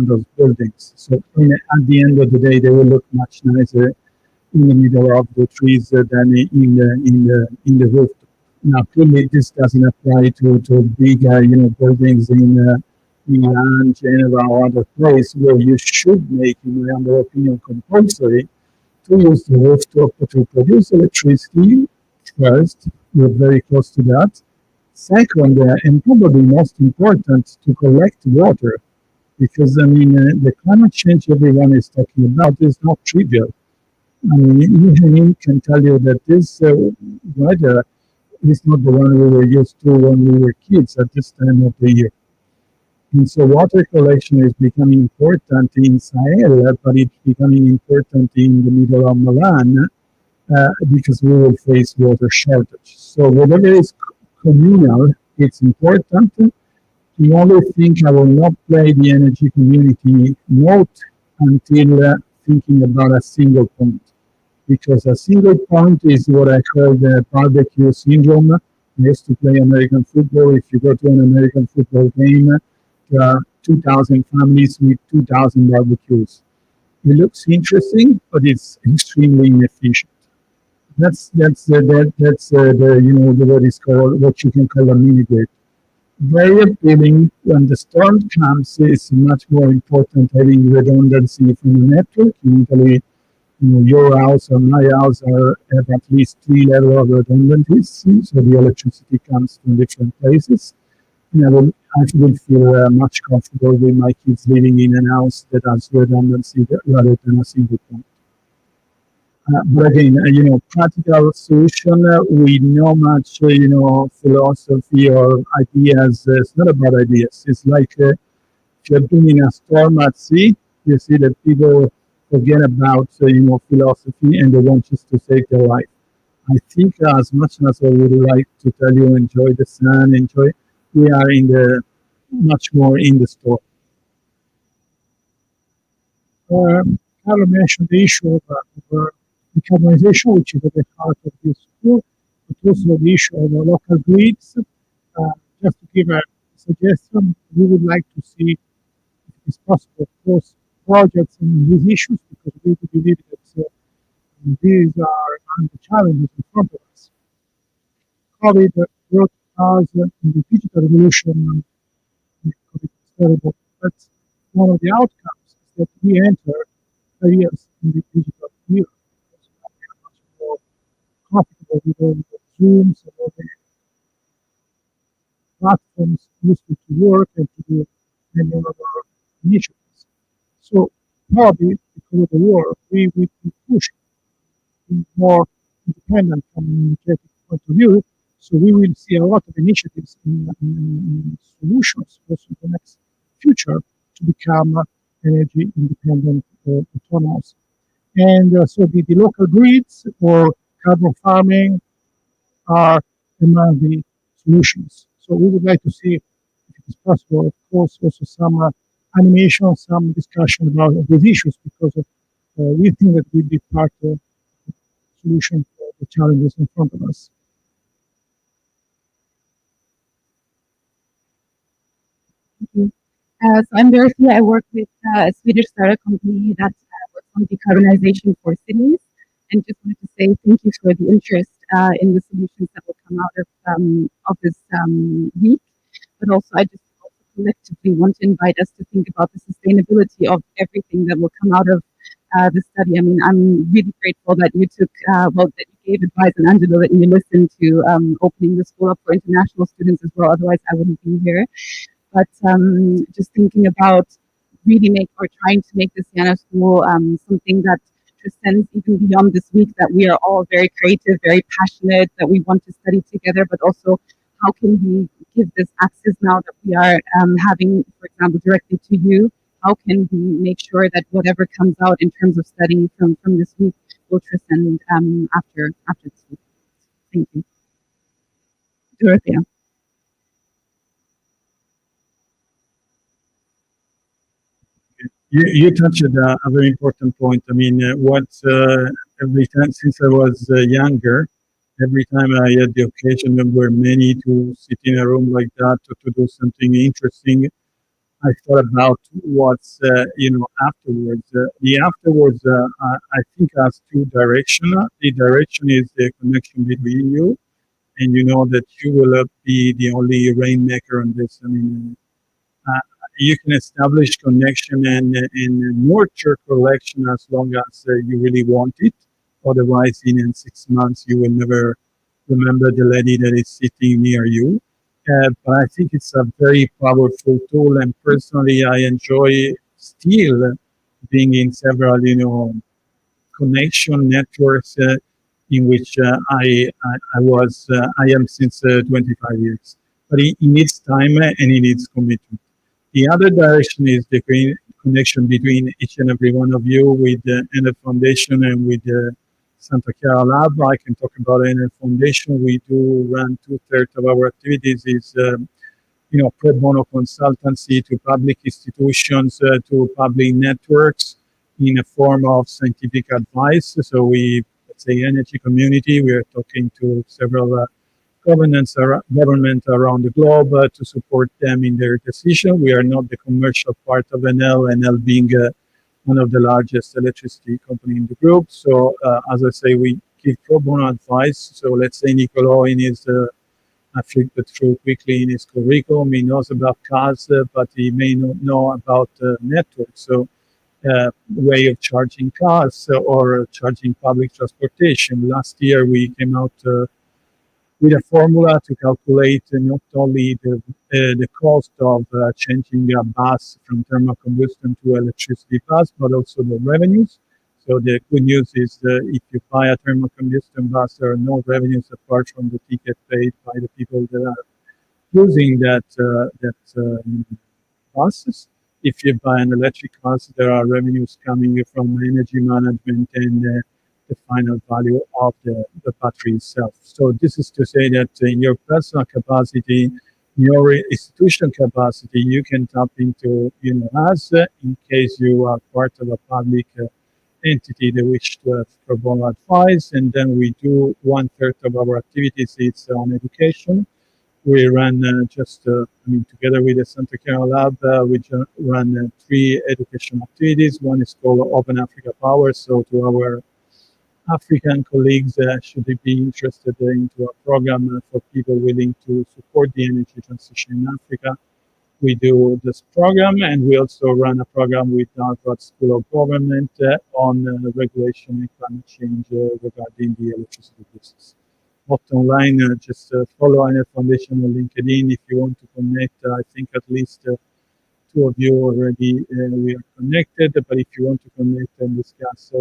those buildings. So at the end of the day, they will look much nicer in the middle of the trees than in the rooftop. Now, clearly, this doesn't apply to big, buildings in Milan, Geneva, or other places where you should make, in my humble opinion, compulsory to use the rooftop to produce electricity. First, we're very close to that. Second, and probably most important, to collect water, because the climate change everyone is talking about is not trivial. Engineering can tell you that this weather is not the one we were used to when we were kids at this time of the year. And so water collection is becoming important in Sahel, but it's becoming important in the middle of Milan because we will face water shortage. So whatever is communal, it's important. The only thing I will not play the energy community note until thinking about a single point. Because a single point is what I call the barbecue syndrome. I used to play American football. If you go to an American football game, there are 2,000 families with 2,000 barbecues. It looks interesting, but it's extremely inefficient. That's the what is called, what you can call a mini grid. Very appealing. When the storm comes, it's much more important having redundancy from the network. In Italy, your house or my house have at least 3 levels of redundancy, so the electricity comes from different places. And I will feel much comfortable with my kids living in a house that has redundancy rather than a single point. But again, practical solution with no much, philosophy or ideas. It's not about ideas. It's like if you're doing a storm at sea, you see that people forget about, philosophy and they want just to save their life. I think as much as I would like to tell you, enjoy the sun, we are much more in the storm. Carlo mentioned the issue of decarbonization, which is at the heart of this school, but also the issue of local grids. Just to give a suggestion, we would like to see, if it is possible, of course, projects in these issues, because we believe that these are the challenges in front of us. COVID brought us in the digital revolution. COVID is terrible, but one of the outcomes is that we enter careers in the digital era. So now we are much more comfortable with all the Zooms and all the platforms used to work and to do many of our initiatives. So probably because of the war, we will be pushed to be more independent from an energetic point of view. So we will see a lot of initiatives in solutions also in the next future to become energy independent, autonomous. And so the local grids or carbon farming are among the solutions. So we would like to see, if it is possible, of course, also some animation, some discussion about these issues, because we think that will be part of the solution for the challenges in front of us. So I'm Dorothy. I work with a Swedish startup company that works on decarbonization for cities, and just wanted to say thank you for the interest in the solutions that will come out of this week. But also, I just collectively want to invite us to think about the sustainability of everything that will come out of the study. I mean, I'm really grateful that you took, that you gave advice, and Angelo, that you listened to opening the school up for international students as well. Otherwise, I wouldn't be here. But just thinking about really trying to make the Siena School something that transcends even beyond this week, that we are all very creative, very passionate, that we want to study together, but also how can we give this access now that we are having, for example, directly to you? How can we make sure that whatever comes out in terms of study from this week will transcend after this week? Thank you. Dorothea. You touched a very important point. I mean, every time since I was younger, every time I had the occasion, there were many to sit in a room like that to do something interesting. I thought about what's afterwards. The afterwards, I think, has two directions. The direction is the connection between you, and you know that you will be the only rainmaker on this. I mean. You can establish connection and nurture collection as long as you really want it. Otherwise, in 6 months, you will never remember the lady that is sitting near you. But I think it's a very powerful tool. And personally, I enjoy still being in several, connection networks in which I am since 25 years. But it needs time and it needs commitment. The other direction is the connection between each and every one of you with the Enel Foundation and with the Santa Chiara Lab. I can talk about Enel Foundation. We do run 2/3 of our activities is, pro bono consultancy to public institutions, to public networks in a form of scientific advice. So let's say energy community, we are talking to several government around the globe to support them in their decision. We are not the commercial part of Enel being one of the largest electricity company in the group. So as I say, we give pro bono advice. So let's say Niccolò in his, I flipped through quickly in his curriculum, he knows about cars, but he may not know about networks. So way of charging cars or charging public transportation. Last year we came out with a formula to calculate not only the cost of changing a bus from thermal combustion to electricity bus, but also the revenues. So the good news is if you buy a thermal combustion bus, there are no revenues apart from the ticket paid by the people that are using that buses. If you buy an electric bus, there are revenues coming from energy management and the final value of the battery itself. So this is to say that in your personal capacity, in your institutional capacity, you can tap into us in case you are part of a public entity that wish to have pro bono advice. And then we do 1/3 of our activities is on education. We run together with the Santa Clara Lab, we run 3 education activities. One is called Open Africa Power. So to our African colleagues, should they be interested into a program for people willing to support the energy transition in Africa, we do this program. And we also run a program with Harvard School of Government on regulation and climate change regarding the electricity business. Bottom line, just follow Enel Foundation on LinkedIn if you want to connect. I think at least 2 of you already we are connected, but if you want to connect and discuss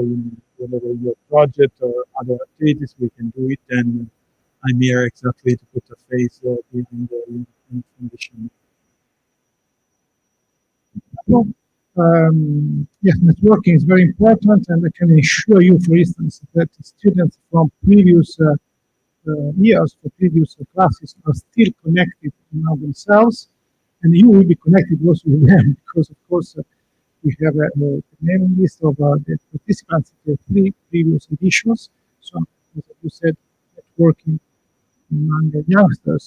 whatever your project or other activities, we can do it. And I'm here exactly to put a face behind the LinkedIn Foundation. Well, yes, networking is very important, and I can assure you, for instance, that students from previous years, for previous classes, are still connected among themselves, and you will be connected also with them, because of course we have a mailing list of the participants in the 3 previous editions. So, as you said, networking among the youngsters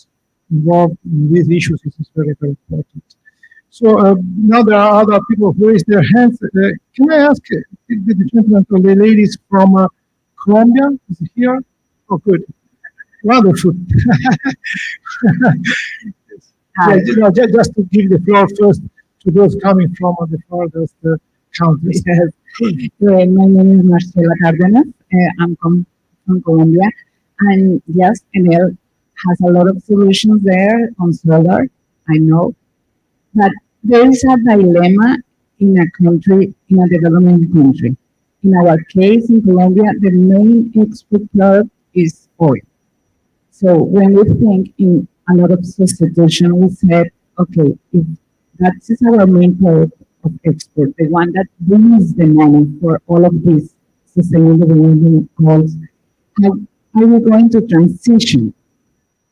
involved in these issues is very, very important. So now there are other people who raise their hands. Can I ask the gentleman or the ladies from Colombia? Is it here? Oh, good. Wonderful. Yeah, just to give the floor first to those coming from the farthest countries. Yes. My name is Marcela Cárdenas. I'm from Colombia. And yes, Enel has a lot of solutions there on solar, I know. But there is a dilemma in a country, in a developing country. In our case, in Colombia, the main export product is oil. So when we think in a lot of substitution, we said, okay, if that is our main product of export, the one that brings the money for all of these sustainable development goals, how are we going to transition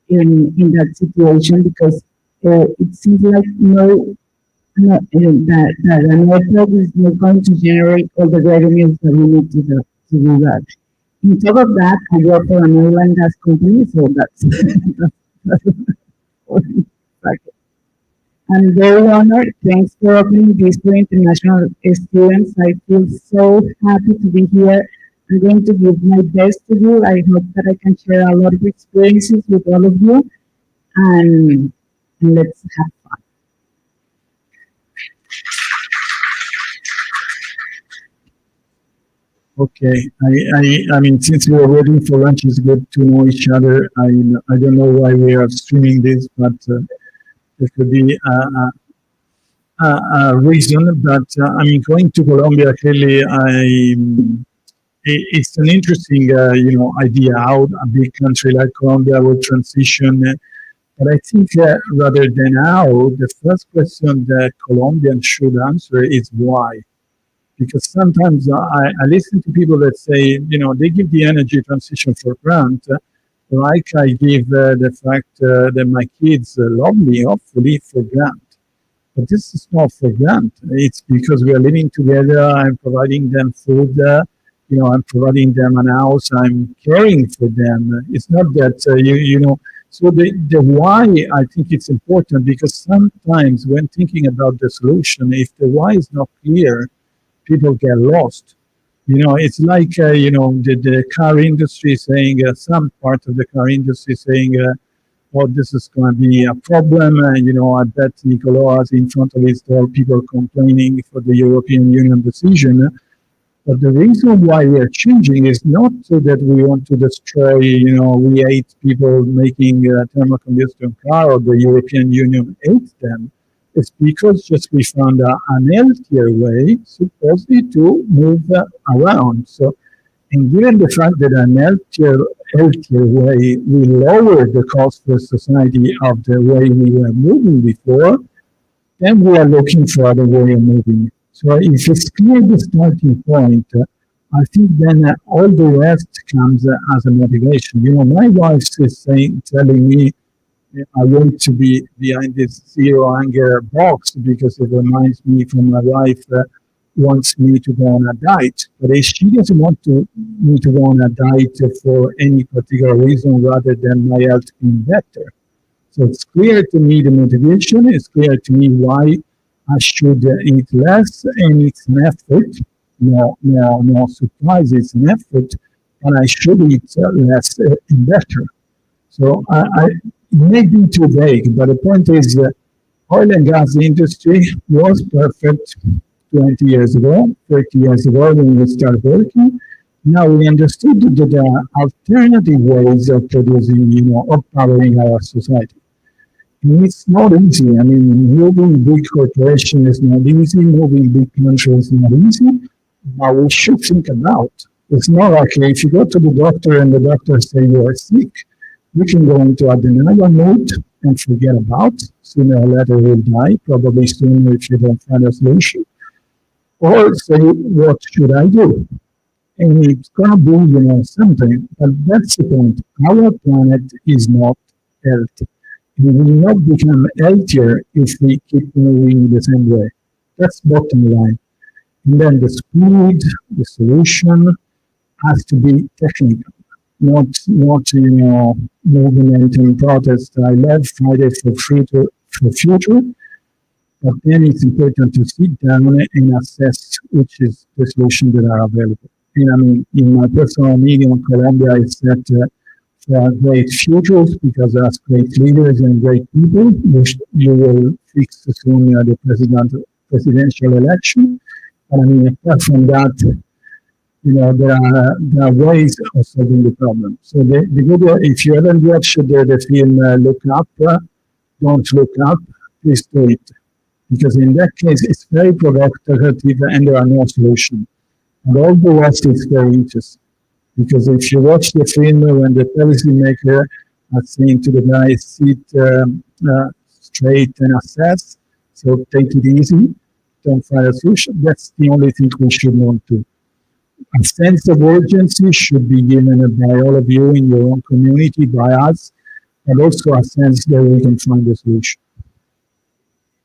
in that situation? Because it seems like that the network is not going to generate all the revenues that we need to do that. On top of that, I work for an oil and gas company, so that's I'm very honored. Thanks for opening this for international students. I feel so happy to be here. I'm going to give my best to you. I hope that I can share a lot of experiences with all of you, and let's have fun. Okay, I mean, since we are waiting for lunch, it's good to know each other. I don't know why we are streaming this, but there could be a reason. But I mean, going to Colombia, clearly, it's an interesting, idea how a big country like Colombia will transition. But I think rather than how, the first question that Colombians should answer is why. Because sometimes I listen to people that say, they give the energy transition for granted, like I give the fact that my kids love me, hopefully, for granted. But this is not for granted. It's because we are living together. I'm providing them food. I'm providing them an house. I'm caring for them. It's not that, So the why, I think it's important, because sometimes when thinking about the solution, if the why is not clear, people get lost. It's like, the car industry saying, some part of the car industry saying, this is going to be a problem. I bet Niccolò has in front of his door people complaining for the European Union decision. But the reason why we are changing is not so that we want to destroy, we hate people making a thermal combustion car, or the European Union hates them. It's because just we found an healthier way, supposedly, to move around. So, and given the fact that an healthier way will lower the cost for society of the way we were moving before, then we are looking for other way of moving. So if it's clear the starting point, I think then all the rest comes as a motivation. You know, my wife is telling me I want to be behind this zero anger box because it reminds me from my wife wants me to go on a diet. But if she doesn't want me to go on a diet for any particular reason rather than my health being better. So it's clear to me the motivation, it's clear to me why I should eat less, and it's an effort. No surprise, it's an effort, and I should eat less and better. So it may be too vague, but the point is the oil and gas industry was perfect 20 years ago, 30 years ago when we started working. Now we understood that there are alternative ways of producing, of powering our society. And it's not easy. I mean, moving big corporations is not easy, moving big countries is not easy, but we should think about. It's not like if you go to the doctor and the doctor says you are sick, you can go into a denial mode and forget about. Sooner or later you'll die, probably sooner if you don't find a solution. Or say, what should I do? And it's going to be, something, but that's the point. Our planet is not healthy. We will not become healthier if we keep moving the same way. That's bottom line. And then the speed, the solution has to be technical, not movement and protest. I love Fridays for Future, but then it's important to sit down and assess which is the solution that are available. And I mean, in my personal meeting in Colombia, I said for great futures because there's great leaders and great people. You will fix soon the presidential election. And I mean, apart from that, there are ways of solving the problem. So the good, if you haven't watched the film Look Up, Don't Look Up, please do it. Because in that case, it's very provocative and there are no solutions. And all the rest is very interesting. Because if you watch the film when the policymaker is saying to the guy, sit straight and assess, so take it easy, don't find a solution, that's the only thing we should not do. A sense of urgency should be given by all of you in your own community, by us, and also a sense that we can find a solution.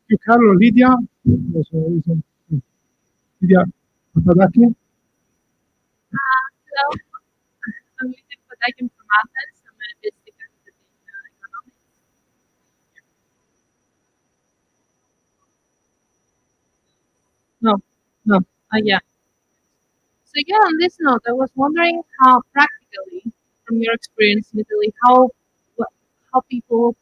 You, Carlo, Lydia. Lydia Papadakis. Hello, I'm Lydia Papadakis from Athens. I'm a PhD candidate in economics. Yeah. So yeah, on this note, I was wondering how practically, from your experience in Italy, how people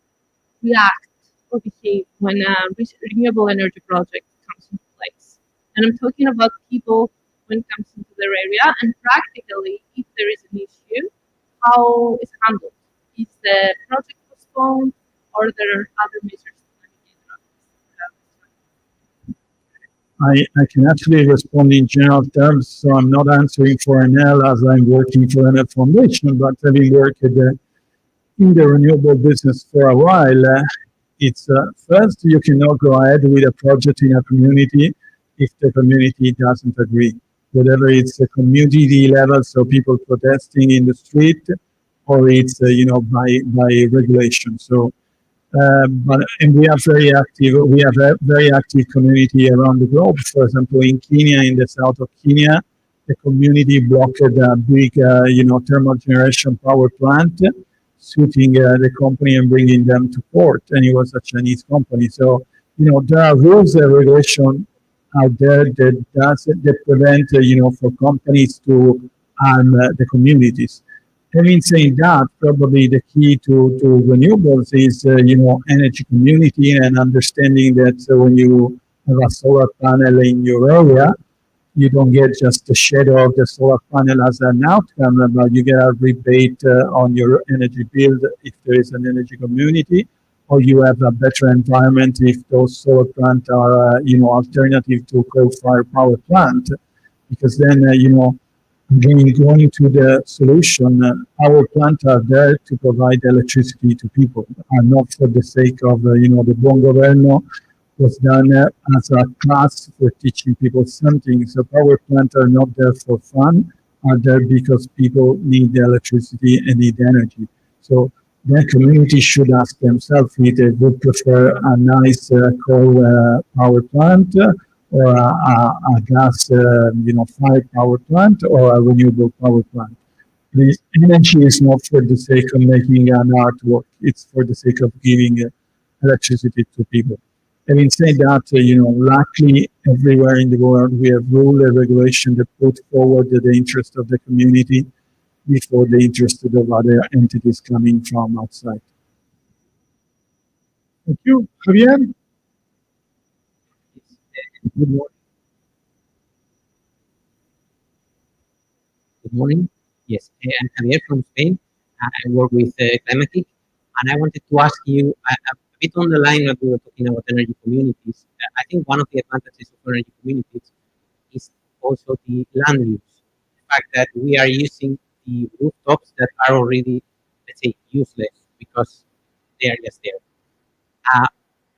react or behave when a renewable energy project comes into place. And I'm talking about people when it comes into their area, and practically, if there is an issue, how is handled? Is the project postponed, or there are other measures to I can actually respond in general terms, so I'm not answering for Enel as I'm working for Enel Foundation, but having worked in the renewable business for a while, it's first, you cannot go ahead with a project in a community if the community doesn't agree. Whether it's a community level, so people protesting in the street, or it's by regulation. So, and we are very active. We have a very active community around the globe. For example, in Kenya, in the south of Kenya, the community blocked a big, thermal generation power plant, suing the company and bringing them to court. And it was a Chinese company. So, there are rules and regulation out there that prevent, for companies to harm the communities. Having said that, probably the key to renewables is, energy community and understanding that when you have a solar panel in your area, you don't get just the shadow of the solar panel as an outcome, but you get a rebate on your energy bill if there is an energy community, or you have a better environment if those solar plants are, alternative to coal-fired power plant, because then, again, going to the solution, power plants are there to provide electricity to people, and not for the sake of, the 𝗏𝗏𝗏𝗏 was done as a class for teaching people something. So power plants are not there for fun, are there because people need the electricity and need energy. So the community should ask themselves if they would prefer a nice coal power plant or a gas, fired power plant or a renewable power plant. The energy is not for the sake of making an artwork; it's for the sake of giving electricity to people. Having said that, luckily everywhere in the world we have rule and regulation that put forward the interest of the community before the interest of other entities coming from outside. Thank you. Javier? Good morning. Good morning. Yes, I'm Javier from Spain. I work with 𝗏𝗏𝗃, and I wanted to ask you a bit on the line that we were talking about energy communities. I think one of the advantages of energy communities is also the land use. The fact that we are using the rooftops that are already, let's say, useless because they are just there.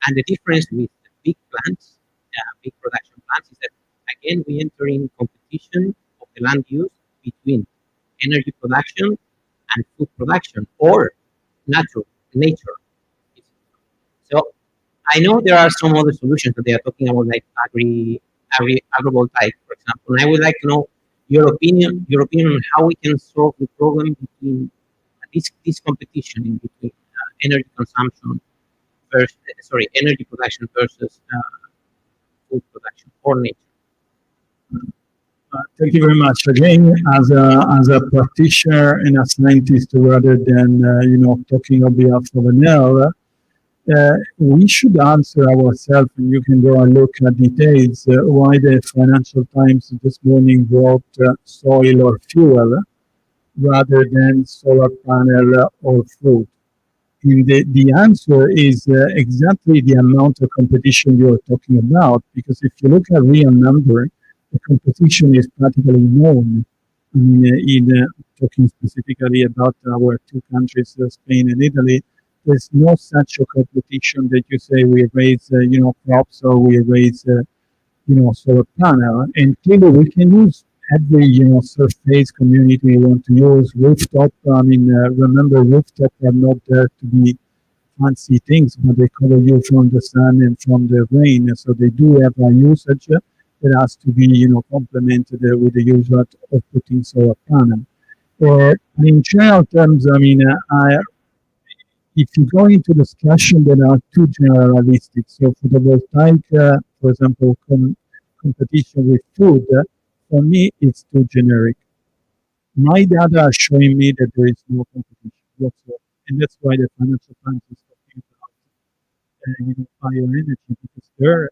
And the difference with the big plants, big production plants, is that again we enter in competition of the land use between energy production and food production or nature. So I know there are some other solutions that they are talking about, like agrivoltaic, for example. And I would like to know your opinion on how we can solve the problem between this competition in between energy consumption versus, energy production versus food production or nature. Thank you very much. Again, as a practitioner and a scientist, rather than talking on behalf of Enel, we should answer ourselves, and you can go and look at details, why the Financial Times this morning wrote soil or fuel rather than solar panel or food. And the answer is exactly the amount of competition you're talking about, because if you look at real number, the competition is practically known. I mean, talking specifically about our two countries, Spain and Italy, there's no such a competition that you say we raise, crops or we raise, solar panel. And clearly we can use every, surface community we want to use. Rooftop, remember rooftop are not there to be fancy things, but they cover you from the sun and from the rain. So they do have a usage that has to be, complemented with the use of putting solar panel. In general terms, if you go into discussion, there are two generalistic. So photovoltaic, for example, competition with food, for me, it's too generic. My data are showing me that there is no competition whatsoever. And that's why the Financial Times is talking about bioenergy, because there,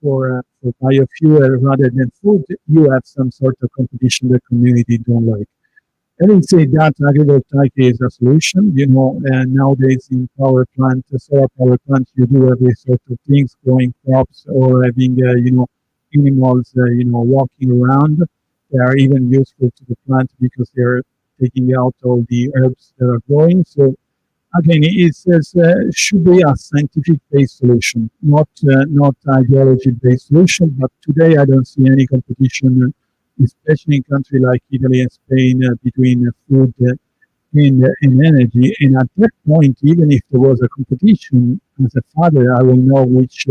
for biofuel rather than food, you have some sort of competition the community don't like. Having said that, agrivoltaic is a solution. Nowadays in power plant, solar power plants, you do every sort of things, growing crops or having, animals, walking around. They are even useful to the plant because they're taking out all the herbs that are growing. So again, it says should be a scientific-based solution, not ideology-based solution. But today, I don't see any competition, especially in countries like Italy and Spain, between food and energy. And at that point, even if there was a competition, as a father, I will know which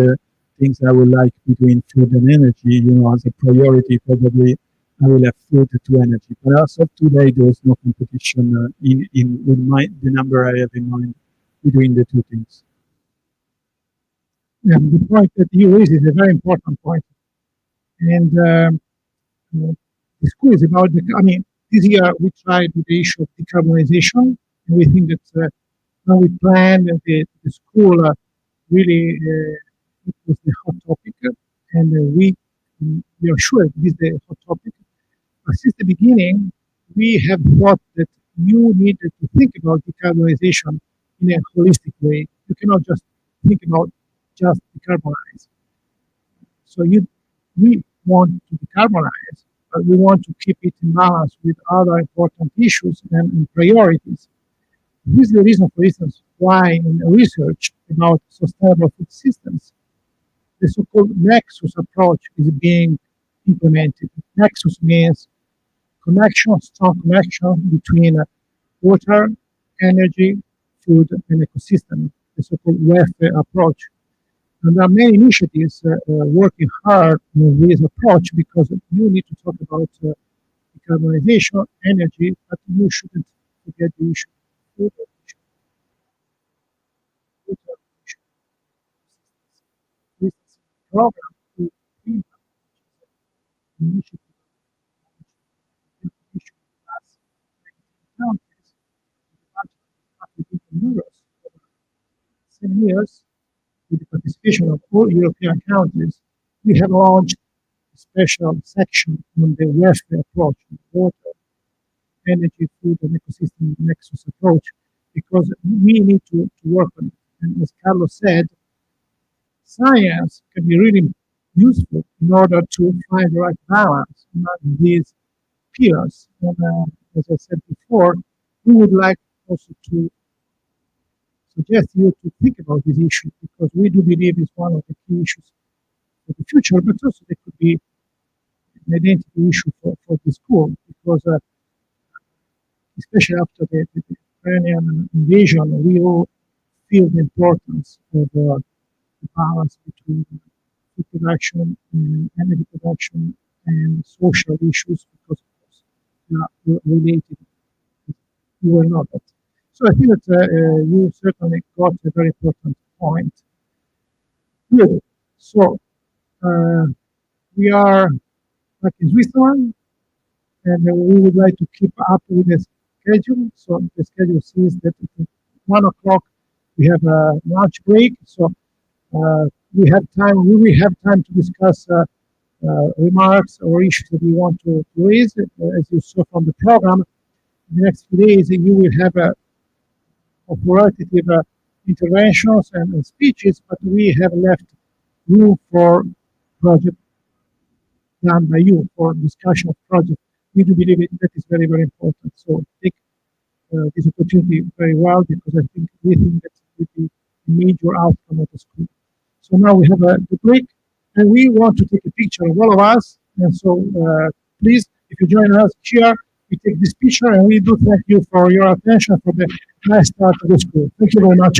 things I would like between food and energy. As a priority, probably I will have food to energy. But as of today, there is no competition in the number I have in mind between the two things. Yeah, the point that you raised is a very important point. And the school is about this year we tried with the issue of decarbonization, and we think that when we planned the school, really it was the hot topic, and we are sure it is the hot topic. But since the beginning, we have thought that you need to think about decarbonization in a holistic way. You cannot just think about just decarbonize. So we want to decarbonize, but we want to keep it in balance with other important issues and priorities. This is the reason, for instance, why in research about sustainable food systems, the so-called nexus approach is being implemented. Nexus means connection, strong connection between water, energy, food, and ecosystem, the so-called 𝗏𝗏𝗃 approach. And there are many initiatives working hard on this approach because you need to talk about decarbonization, energy, but you shouldn't forget the issue of food. This program to initiative countries, euros over 7 years, with the participation of all European countries, we have launched a special section on the 𝗏𝗏𝗃 approach, water, energy, food, and ecosystem nexus approach, because we need to work on it. And as Carlos said, science can be really useful in order to find the right balance among these pillars. And as I said before, we would like also to suggest you to think about this issue, because we do believe it's one of the key issues for the future, but also there could be an identity issue for the school, because especially after the Ukrainian invasion, we all feel the importance of the balance between food production and energy production and social issues, because of course they are related. You will know that. So I think that you certainly got a very important point. Good. So we are back in Switzerland, and we would like to keep up with the schedule. So the schedule says that at 1 o'clock we have a lunch break. So we have time. We will have time to discuss remarks or issues that we want to raise. As you saw from the program, in the next few days you will have a operative interventions and speeches, but we have left room for project done by you, for discussion of project. We do believe that is very, very important. So take this opportunity very well, because I think we think that it will be a major outcome of the school. So now we have the break, and we want to take a picture of all of us. And so please, if you join us here, we take this picture, and we do thank you for your attention for the nice start of the school. Thank you very much.